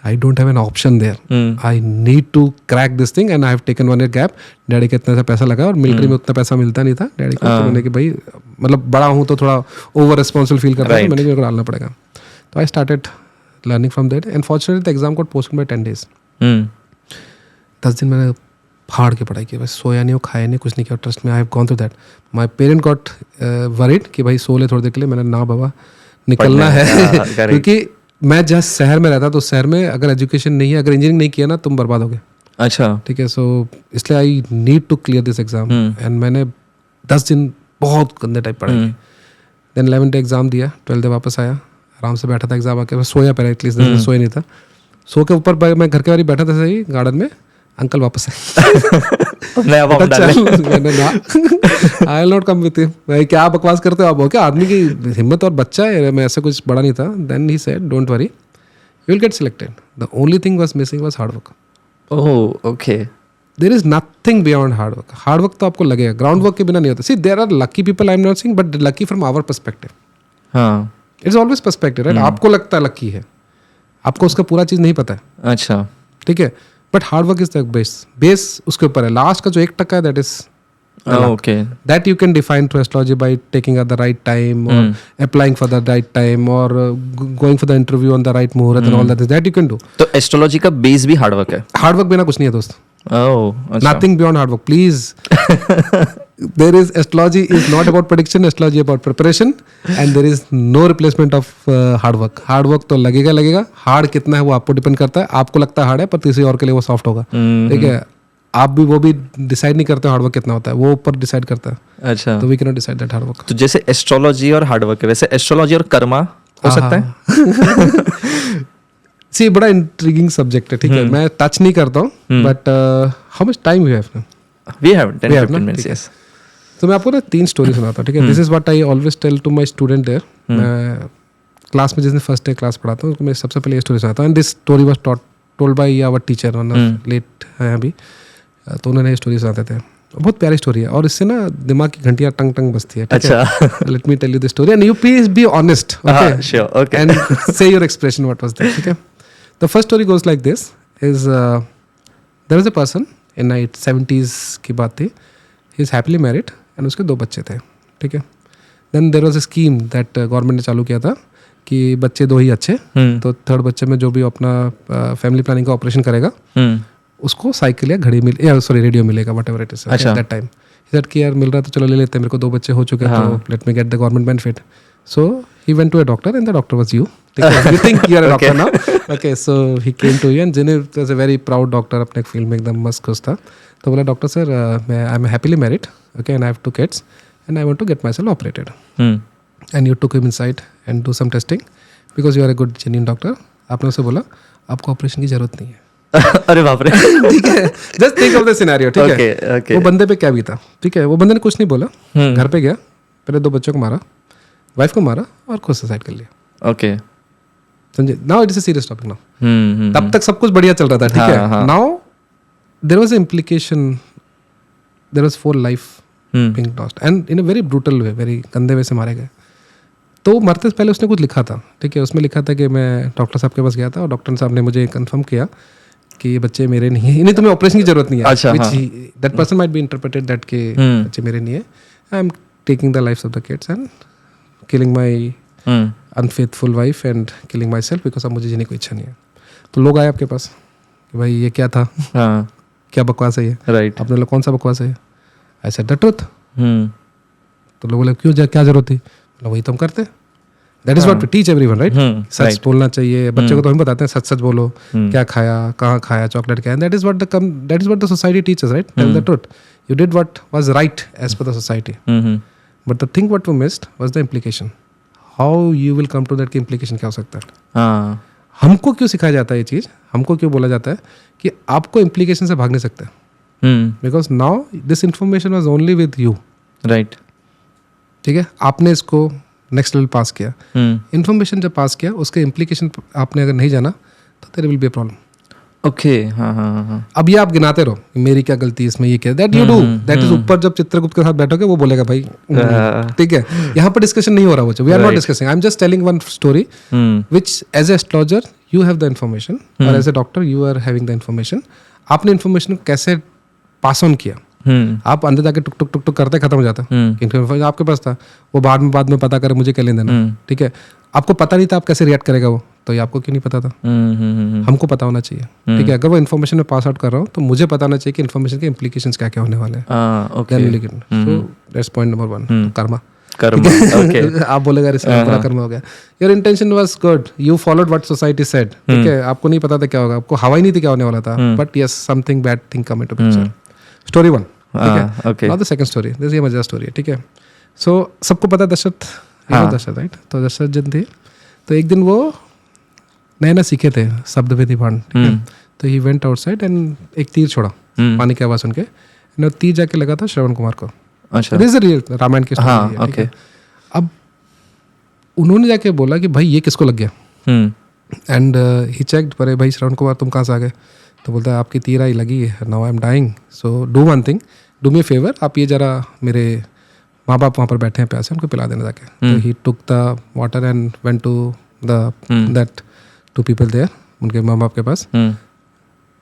I don't have an option there, I need to crack this thing and I have taken 1 year gap. Daddy का इतना सा पैसा लगा और मिलिट्री में उतना पैसा मिलता नहीं था डैडी को। तो मैंने कि भाई मतलब बड़ा हूँ तो थोड़ा ओवर रिस्पॉन्सिबल फील करता है, मैंने मेरे को डालना पड़ेगा। तो I started learning from that and fortunately the exam got postponed by 10 days। 10 दिन मैंने फाड़ के पढ़ाई की, बस सोया नहीं हो, खाया नहीं, कुछ नहीं किया। ट्रस्ट में I have gone through that. My parent got worried कि भाई सो ले थोड़ी देर के लिए। मैंने ना बाबा निकलना है क्योंकि मैं जहाँ शहर में रहता तो शहर में अगर एजुकेशन नहीं है, अगर इंजीनियरिंग नहीं किया ना तुम बर्बाद हो गए। अच्छा ठीक है, सो इसलिए I need to clear this exam and मैंने 10 दिन बहुत गंदे टाइप पढ़ाई। देन 11th डे एग्जाम दिया, 12th डे वापस आया, आराम से बैठा था एग्जाम आके, सोया पहले एटलीस्ट, सोया नहीं था। सो के ऊपर मैं घर के बाहर बैठा था सही गार्डन में, अंकल वापस आए नया फॉर्म डालने। मैंने ना आई will not come with you. भाई क्या बकवास करते हो आप, हो क्या आदमी की हिम्मत, और बच्चा है मैं, ऐसा कुछ बड़ा नहीं था। Then he said don't worry you will get selected, the only thing was missing was hard work. Oh okay, there is nothing beyond hard work. Hard work तो आपको लगेगा, ग्राउंड वर्क के बिना नहीं होता। See there are lucky people, I am not saying, but lucky from our perspective. हाँ it's always perspective right. आपको लगता है लकी है, आपको उसका पूरा चीज़ नहीं पता है। अच्छा ठीक है, but hard work is the base उसके ऊपर है। लास्ट का जो 1% है that is okay, that you can define through astrology by taking at the right time or applying for the right time or going for the interview on the right muhurat and all that you can do. तो astrology का base भी hard work है। Hard work बिना कुछ नहीं है दोस्त, ओह nothing beyond hard work please. There is astrology is not about prediction, astrology about preparation and there is no replacement of hard work. Hard work तो लगेगा, हार्ड कितना है वो आपको डिपेंड करता है। आपको लगता है हार्ड है पर किसी और के लिए वो सॉफ्ट होगा। ठीक है, आप भी वो भी डिसाइड नहीं करते हार्ड वर्क कितना होता है, वो ऊपर डिसाइड करता है। अच्छा, तो we can not decide that hard work. तो जैसे एस्ट्रोलॉजी और हार्ड वर्क है, वैसे एस्ट्रोलॉजी और कर्मा हो सकता है। सी बड़ा इंट्रिगिंग सब्जेक्ट है। ठीक है, मैं टच नहीं करता हूँ, but how much time we have? We have 10-15 minutes. Yes, तो मैं आपको ना 3 स्टोरी सुनाता हूँ। ठीक है, this is what I always tell to my student there. मैं क्लास में जिस दिन फर्स्ट डे क्लास पढ़ाता हूँ उसको मैं सबसे पहले ये स्टोरी सुनाता हूँ। And this story was told by our teacher, one of late है अभी, तो उन्होंने ये स्टोरी सुनाते थे। बहुत प्यारी स्टोरी है और इससे ना दिमाग की घंटियां टंग टंग बजती है। अच्छा, let me tell you the story and you please be honest, okay? Sure, okay, and say your expression what was that. ठीक है, the first story goes like this is there was a person in 70s की बात थी। He is happily married and उसके 2 बच्चे थे। ठीक है, then there was a scheme that government ने चालू किया था कि बच्चे 2 ही अच्छे, तो 3rd बच्चे में जो भी अपना फैमिली प्लानिंग का ऑपरेशन करेगा उसको साइकिल या घड़ी रेडियो मिलेगा, what ever it is at that time. That कि यार मिल रहा है तो चलो ले लेते हैं, मेरे को 2 बच्चे हो चुके हैं तो let me get the government benefit. So he went to a doctor and the doctor was you. You think you are a doctor now, okay? So he came to you and जिने was a very proud doctor, अपने field में एकदम मस्त खुश था। तो बोला doctor sir मैं I am happily married, okay, and I have 2 kids and I want to get myself operated. And you took him inside and do some testing because you are a good genuine doctor. आपने उसे बोला आपको operation की जरूरत नहीं है। अरे बाप रे। ठीक है, just think of the scenario. ठीक है, ओके, वो बंदे पे क्या भी था। ठीक है, वो बंदे ने कुछ नहीं बोला, घर पे गया, पहले 2 बच्चों को मारा, वाइफ को मारा और खुद सुसाइड कर लिया। ओके, समझे? Now it is a serious topic now. तब तक सब कुछ बढ़िया चल रहा था। ठीक है, now there was a implication, there was 4 life being lost and in a very brutal way, very गंदे वे से मारे गए। तो मरते से पहले उसने कुछ लिखा था। ठीक है, उसमें लिखा था कि मैं डॉक्टर साहब के पास गया था और डॉक्टर साहब ने मुझे कंफर्म किया कि ये बच्चे मेरे नहीं है, इन्हें तुम्हें ऑपरेशन की जरूरत नहीं है। अच्छा, that person might be interpreted that के बच्चे मेरे नहीं है। I am taking the lifes of the kids and killing my unfaithful wife and killing myself because अब मुझे जीने की इच्छा नहीं है। तो लोग आए आपके पास कि भाई ये क्या था, क्या बकवास है ये? राइट, आपने बोला कौन सा बकवास है? I said the truth. तो लोग बोले क्यों, क्या जरूरत थी? वही तो हम करते। That is what we teach everyone, right? सच बोलना चाहिए बच्चे को, तो हम बताते हैं सच सच बोलो, क्या खाया, कहाँ खाया, चॉकलेट खाया। That is what the society teaches, right? Tell the truth, you did what was right as per the society. But the thing what we missed was the implication, how you will come to that की implication क्या हो सकता है। हमको क्यों सिखाया जाता है ये चीज़, हमको क्यों बोला जाता है कि आपको इम्प्लीकेशन से भाग नहीं सकते, because now this information was only with you, right, ठीक है. आपने इसको नेक्स्ट लेवल पास किया, इन्फॉर्मेशन जब पास किया उसके इम्प्लीकेशन आपने अगर नहीं जाना तो there will be a problem. Okay, हाँ हाँ हाँ, अब ये आप गिनाते रहो मेरी क्या गलती है इसमें, ये क्या, that you do, that is ऊपर जब चित्रगुप्त के साथ बैठोगे वो बोलेगा भाई, ठीक है. यहाँ पर डिस्कशन नहीं हो रहा, वो we are not discussing, I am just telling one story which as a astrologer you have the information और as a doctor you are having the information. आपने इन्फॉर्मेशन को कैसे पास ऑन किया, आप अंदर जाके टुक टुक टुक टुक करते खत्म हो जाता. इन्फॉर्मेशन आपके पास था, वो बाद में पता करे मुझे क्या लेना देना, ठीक है. आपको पता नहीं था आप कैसे रिएक्ट करेगा वो, तो ये आपको क्यों नहीं पता था, हमको पता होना चाहिए, ठीक है. अगर वो इन्फॉर्मेशन में पास आउट कर रहा हूँ तो मुझे पता होना चाहिए कि इन्फॉर्मेशन के इम्प्लीकेशंस क्या क्या होने वाले हैं. So that's point number 1, Karma. Karma. आप बोलेगा पूरा कर्मा हो गया. Your intention was good, you followed what society said, ठीक है. आपको नहीं पता था क्या होगा, आपको हवा ही नहीं थी क्या होने वाला था, but yes something bad thing come into picture. Story 1, ठीक है. Now the second story, this ये मजेदार स्टोरी है, ठीक है. सो सबको पता है दशरथ, दशरथ राइट. तो दशरथ जन थे, तो एक दिन वो नए सीखे थे शब्द विधि बाण, ठीक है. तो ही वेंट आउटसाइड एंड एक तीर छोड़ा पानी की आवाज सुन के, तीर जाके लगा था श्रवण कुमार को. अच्छा, दिस इज रियल रामायण की स्टोरी है, ठीक है. अब उन्होंने जाके बोला कि भाई ये किसको लग गया, एंड ही चेक्ड, अरे भाई श्रवण कुमार तुम कहाँ से आ गए. तो बोलता है आपकी तीर आई लगी है, now I am dying, so do one thing, do me favour, आप ये जरा मेरे माँ बाप वहाँ पर बैठे हैं प्यासे, उनको पिला देना जाके. तो he took the water and went to the that 2 people there, उनके माँ बाप के पास.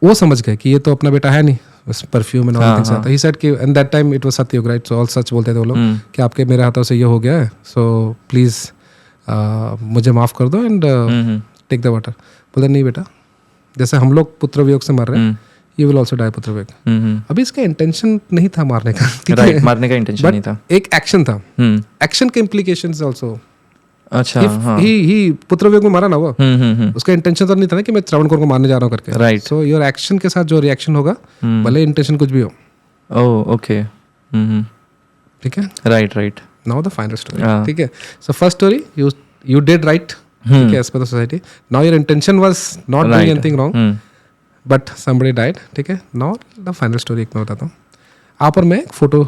वो समझ गए कि ये तो अपना बेटा है नहीं, बस परफ्यूम एंड ऑल थिंग्स आता. ही सेड कि and that time it was Satyuga right, so all सच बोलते थे वो लोग कि आपके मेरे हाथों से ये हो गया है, सो प्लीज मुझे माफ कर दो एंड टेक द वाटर. बोलते नहीं बेटा, जैसे हम लोग पुत्र वियोग से मर रहे हैं, यू विल ऑल्सो डाई पुत्र वियोग. अभी इसका इंटेंशन नहीं था मारने का, राइट, मारने का इंटेंशन नहीं था, एक एक्शन था. एक्शन के इम्प्लीकेशंस आल्सो. अच्छा, ही पुत्र वियोग में मारा ना वो, उसका इंटेंशन तो नहीं था ना कि मैं श्रवण कुमार को मारने जा रहा हूँ करके, राइट. सो योर एक्शन के साथ जो रिएक्शन होगा, भले इंटेंशन कुछ भी हो. ओह ओके, ठीक है, right right. Now the final story, ठीक है. So first story, you did right, ठीक है, as per the society. Now your intention was not doing anything wrong, but somebody died, ठीक है. नाउ द फाइनल स्टोरी एक मैं बताता हूँ. आप और मैं एक फोटो,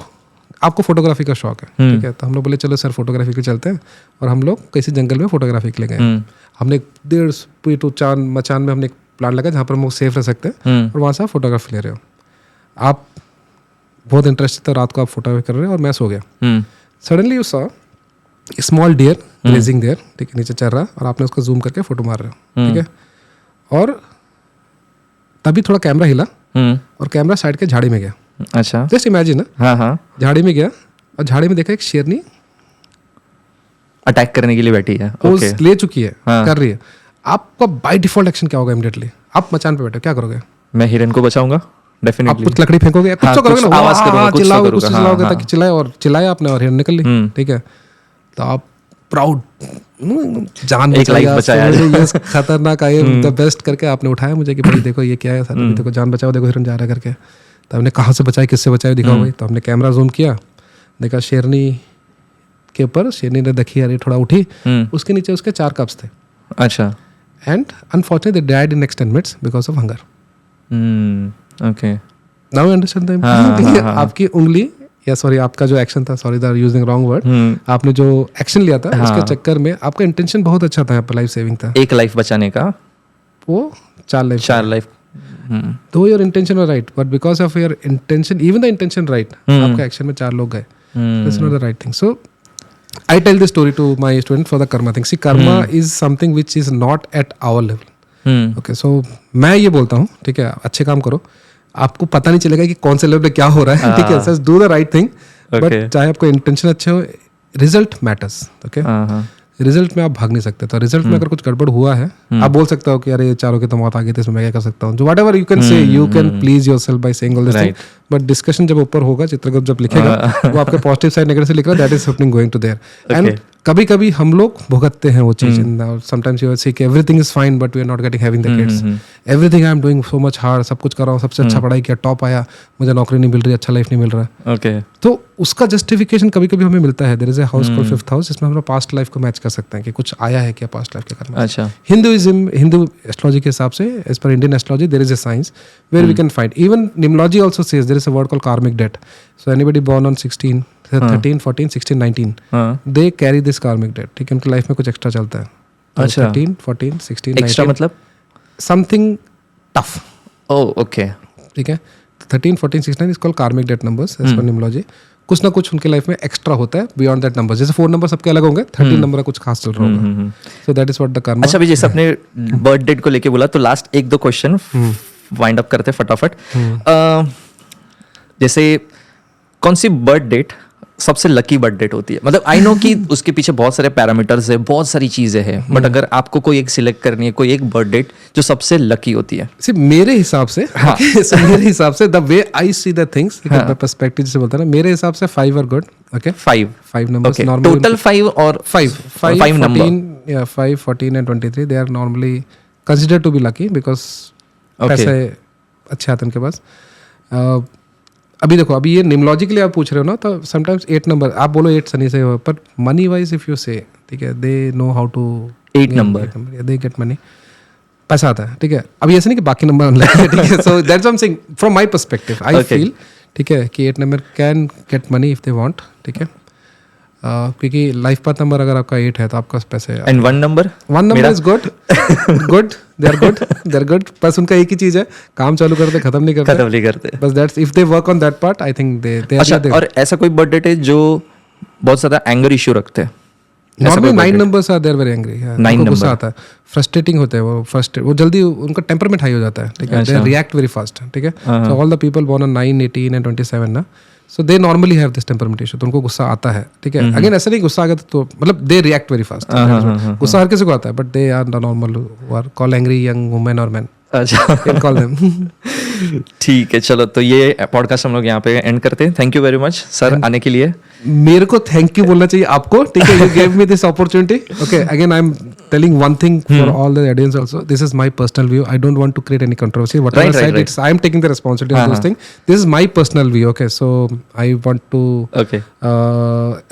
आपको फोटोग्राफी का शौक है, ठीक है. तो हम लोग बोले चलो सर फोटोग्राफी के चलते हैं, और हम लोग किसी जंगल में फोटोग्राफी के लिए गए. हमने 1.5 फीट मचान में हमने एक प्लांट लगा जहाँ पर हम लोग सेफ रह सकते हैं, और वहाँ से आप फोटोग्राफी ले रहे हो. आप बहुत इंटरेस्टेड थे, रात को आप फोटोग्राफी कर रहे हो और मैं सो गया. Suddenly you saw small deer grazing there, ठीक है, नीचे चल रहा, और आपने उसको जूम करके फोटो मार रहे हो, ठीक है. और तभी थोड़ा कैमरा हिला और कैमरा साइड के झाड़ी में गया. अच्छा, जस्ट इमेजिन, हाँ, झाड़ी में गया और झाड़ी में देखा एक शेरनी अटैक करने के लिए बैठी है, ओके, ले चुकी है, कर रही है. आपका बाय डिफॉल्ट एक्शन क्या होगा इमीडिएटली? आप मचान पे बैठे क्या करोगे? मैं हिरन को बचाऊंगा डेफिनेटली. आप कुछ लकड़ी फेंकोगे, कुछ तो करोगे ना, आवाज करूंगा, कुछ चिल्लाओगे, तो कुछ चिल्लाओगे ताकि चिल्लाए, और चिल्लाया आपने और हिरन निकल ली, ठीक है. तो आप प्राउड, जान बचाया, ये खतरनाक आए द बेस्ट करके आपने उठाया मुझे कि भाई देखो ये क्या है, सर देखो जान बचाओ, देखो हिरन जा रहा है करके. तो हमने कहाँ से बचाया, किससे बचाया, दिखाओ भाई. तो हमने कैमरा जूम किया, देखा शेरनी के ऊपर, शेरनी ने देखी अरे थोड़ा उठी, उसके नीचे उसके 4 कप्स थे. अच्छा. And unfortunately they died in next 10 minutes because of hunger. Okay, now understand the आपकी उंगली, या सॉरी आपका जो एक्शन था, sorry that using wrong word, आपने जो एक्शन लिया था उसके चक्कर में आपका इंटेंशन बहुत अच्छा था, लाइफ सेविंग था, एक लाइफ बचाने का, वो 4 लाइफ. तो your intention was right, but because of your intention, even the intention right, आपका एक्शन में 4 लोग गए. That's not the right thing. So I tell this story to my student for the karma thing. See, karma is something which is not at our level. Okay, so मैं ये बोलता हूँ, ठीक है, अच्छे काम करो, आपको पता नहीं चलेगा कि कौन से लेवल पे क्या हो रहा है, ठीक है. Just do the right thing, but चाहे आपको इंटेंशन अच्छे हो, रिजल्ट मैटर्स. ओके, रिजल्ट में आप भाग नहीं सकते. तो रिजल्ट में अगर कुछ गड़बड़ हुआ है, आप बोल सकते हो कि अरे चारों की तो मौत आ गई थी, इसमें मैं क्या कर सकता हूँ, जो what ever you can say, you can please yourself by saying all this thing. But discussion जब ऊपर होगा, चित्रगुप्त जब लिखेगा, वो आपके पॉजिटिव साइड नेगेटिव से लिख रहा है, that is happening going to there. And कभी कभी हम लोग भुगतते हैं वो चीज़। Sometimes you say everything is fine but we are not getting having the kids, everything I am doing so much hard, सब कुछ कर रहा हूँ, सबसे अच्छा पढ़ाई किया, टॉप आया, मुझे नौकरी नहीं मिल रही, अच्छा लाइफ नहीं मिल रहा। ओके, तो उसका जस्टिफिकेशन कभी कभी हमें मिलता है। There is a house called fifth house, जिसमें हम पास्ट लाइफ को मैच कर सकते हैं कि कुछ आया है क्या पास्ट लाइफ के करना। अच्छा, हिंदू एस्ट्रोलॉजी के हिसाब से, as per Indian astrology, there is a science where we can find, even numerology also says there is a word called karmic date. So anybody born on 16, 13, 14, 16, 19 they carry this karmic date, ठीक है, उनकी life में कुछ extra चलता है। अच्छा, 13, 14, 16, extra 19 मतलब something tough, ओह okay, ठीक है। 13, 14, 16 is called karmic date numbers as per numerology. कुछ ना कुछ उनके लाइफ में एक्स्ट्रा होता है बियॉन्ड दैट नंबर। जैसे 4 नंबर सबके अलग होंगे, 13 नंबर का कुछ खास चल रहा होगा। So that is what the Karma. अच्छा, अभी जैसे अपने बर्थ डेट को लेके बोला, तो लास्ट 1-2 क्वेश्चन वाइंड अप करते फटाफट। जैसे कौन सी बर्थ डेट सबसे लकी बर्थ डेट होती है? मतलब आई नो कि उसके पीछे बहुत सारे पैरामीटर्स है, बहुत सारी चीजें हैं, बट अगर आपको कोई एक सिलेक्ट करनी है, कोई एक बर्थ डेट जो सबसे लकी होती है। सिर्फ मेरे हिसाब से, so मेरे हिसाब से the way I see the things, perspective जिसे बोलते हैं ना, मेरे हिसाब से 5 are good. Okay, 5 numbers normally, total 5 और 5 नंबर, या 5, 14 and 23 they are normally considered to be lucky because पैसे अच्छे आते हैं उनके पास। अभी देखो, अभी ये न्यूमरोलॉजिकली आप पूछ रहे हो ना, तो समटाइम्स 8 नंबर आप बोलो 8 शनि से हो, पर money wise if you say, ठीक है, they know how to 8 number, they get money, पैसा आता है, ठीक है। अभी ऐसे नहीं कि बाकी नंबर अनलाइक है, ठीक है। So that's what I am saying from my perspective, I feel, ठीक है, कि 8 number can get money if they want, ठीक है। क्योंकि लाइफ पाथ नंबर अगर आपका 8 है तो आपका पैसे। And 1 number is good, good, they are good. बस उनका एक ही चीज है, काम चालू करते खत्म नहीं करते। बस that's if they work on that part, I think they. अच्छा, और ऐसा कोई बर्थ डेट है जो बहुत ज्यादा एंगर इश्यू रखते हैं? Normally 9 numbers are there very angry, उनको गुस्सा आता है, फ्रस्ट्रेटिंग होते हैं वो जल्दी, उनका टेम्परमेंट हाई हो जाता है, ठीक है, दे रिएक्ट वेरी फास्ट, ठीक है। So all the people born on 9, 18 and 27 ना, so they normally have this temperament issue, तो उनको गुस्सा आता है, ठीक है। अगेन ऐसा नहीं गुस्सा आ गया तो मतलब दे रिएक्ट वेरी फास्ट, गुस्सा हर किसी को आता है, but they are normal are call angry young women और मैन। अच्छा, कॉल देम। ठीक है, चलो, तो ये पॉडकास्ट हम लोग यहाँ पे एंड करते हैं। Thank you very much sir आने के लिए। मेरे को थैंक यू बोलना चाहिए आपको, ठीक है, you gave me this opportunity. Okay, again I M telling one thing for all the audience also, this is my personal view, I don't want to create any controversy, whatever I said, it's I am taking the responsibility of those things, this is my personal view, okay, so I want to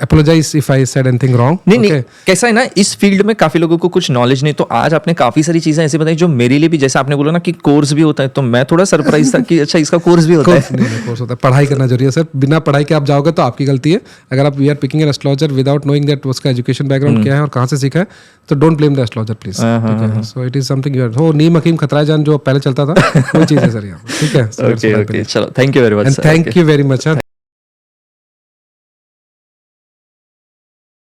apologize if I said anything wrong। नहीं, कैसा है ना, इस field में काफी लोगों को कुछ नॉलेज नहीं, तो आज आपने काफी सारी चीजें ऐसी बताई जो मेरे लिए भी, जैसे आपने बोला ना कि कोर्स भी होता है, तो मैं थोड़ा सरप्राइज था कि अच्छा इसका कोर्स भी होता है। कोर्स होता है, पढ़ाई करना जरूरी है सर, बिना पढ़ाई के आप जाओगे तो आपकी गलती है। अगर आप we are picking an astrologer without knowing that उसका एजुकेशन बैकग्राउंड क्या है और कहाँ से सीखा है, तो don't blame the astrologer please, ठीक है। So it is something you हो नीम हकीम खतरा जान जो पहले चलता था, वो चीज है सर यहाँ, ठीक है। ओके, चलो, thank you very much, thank you very much.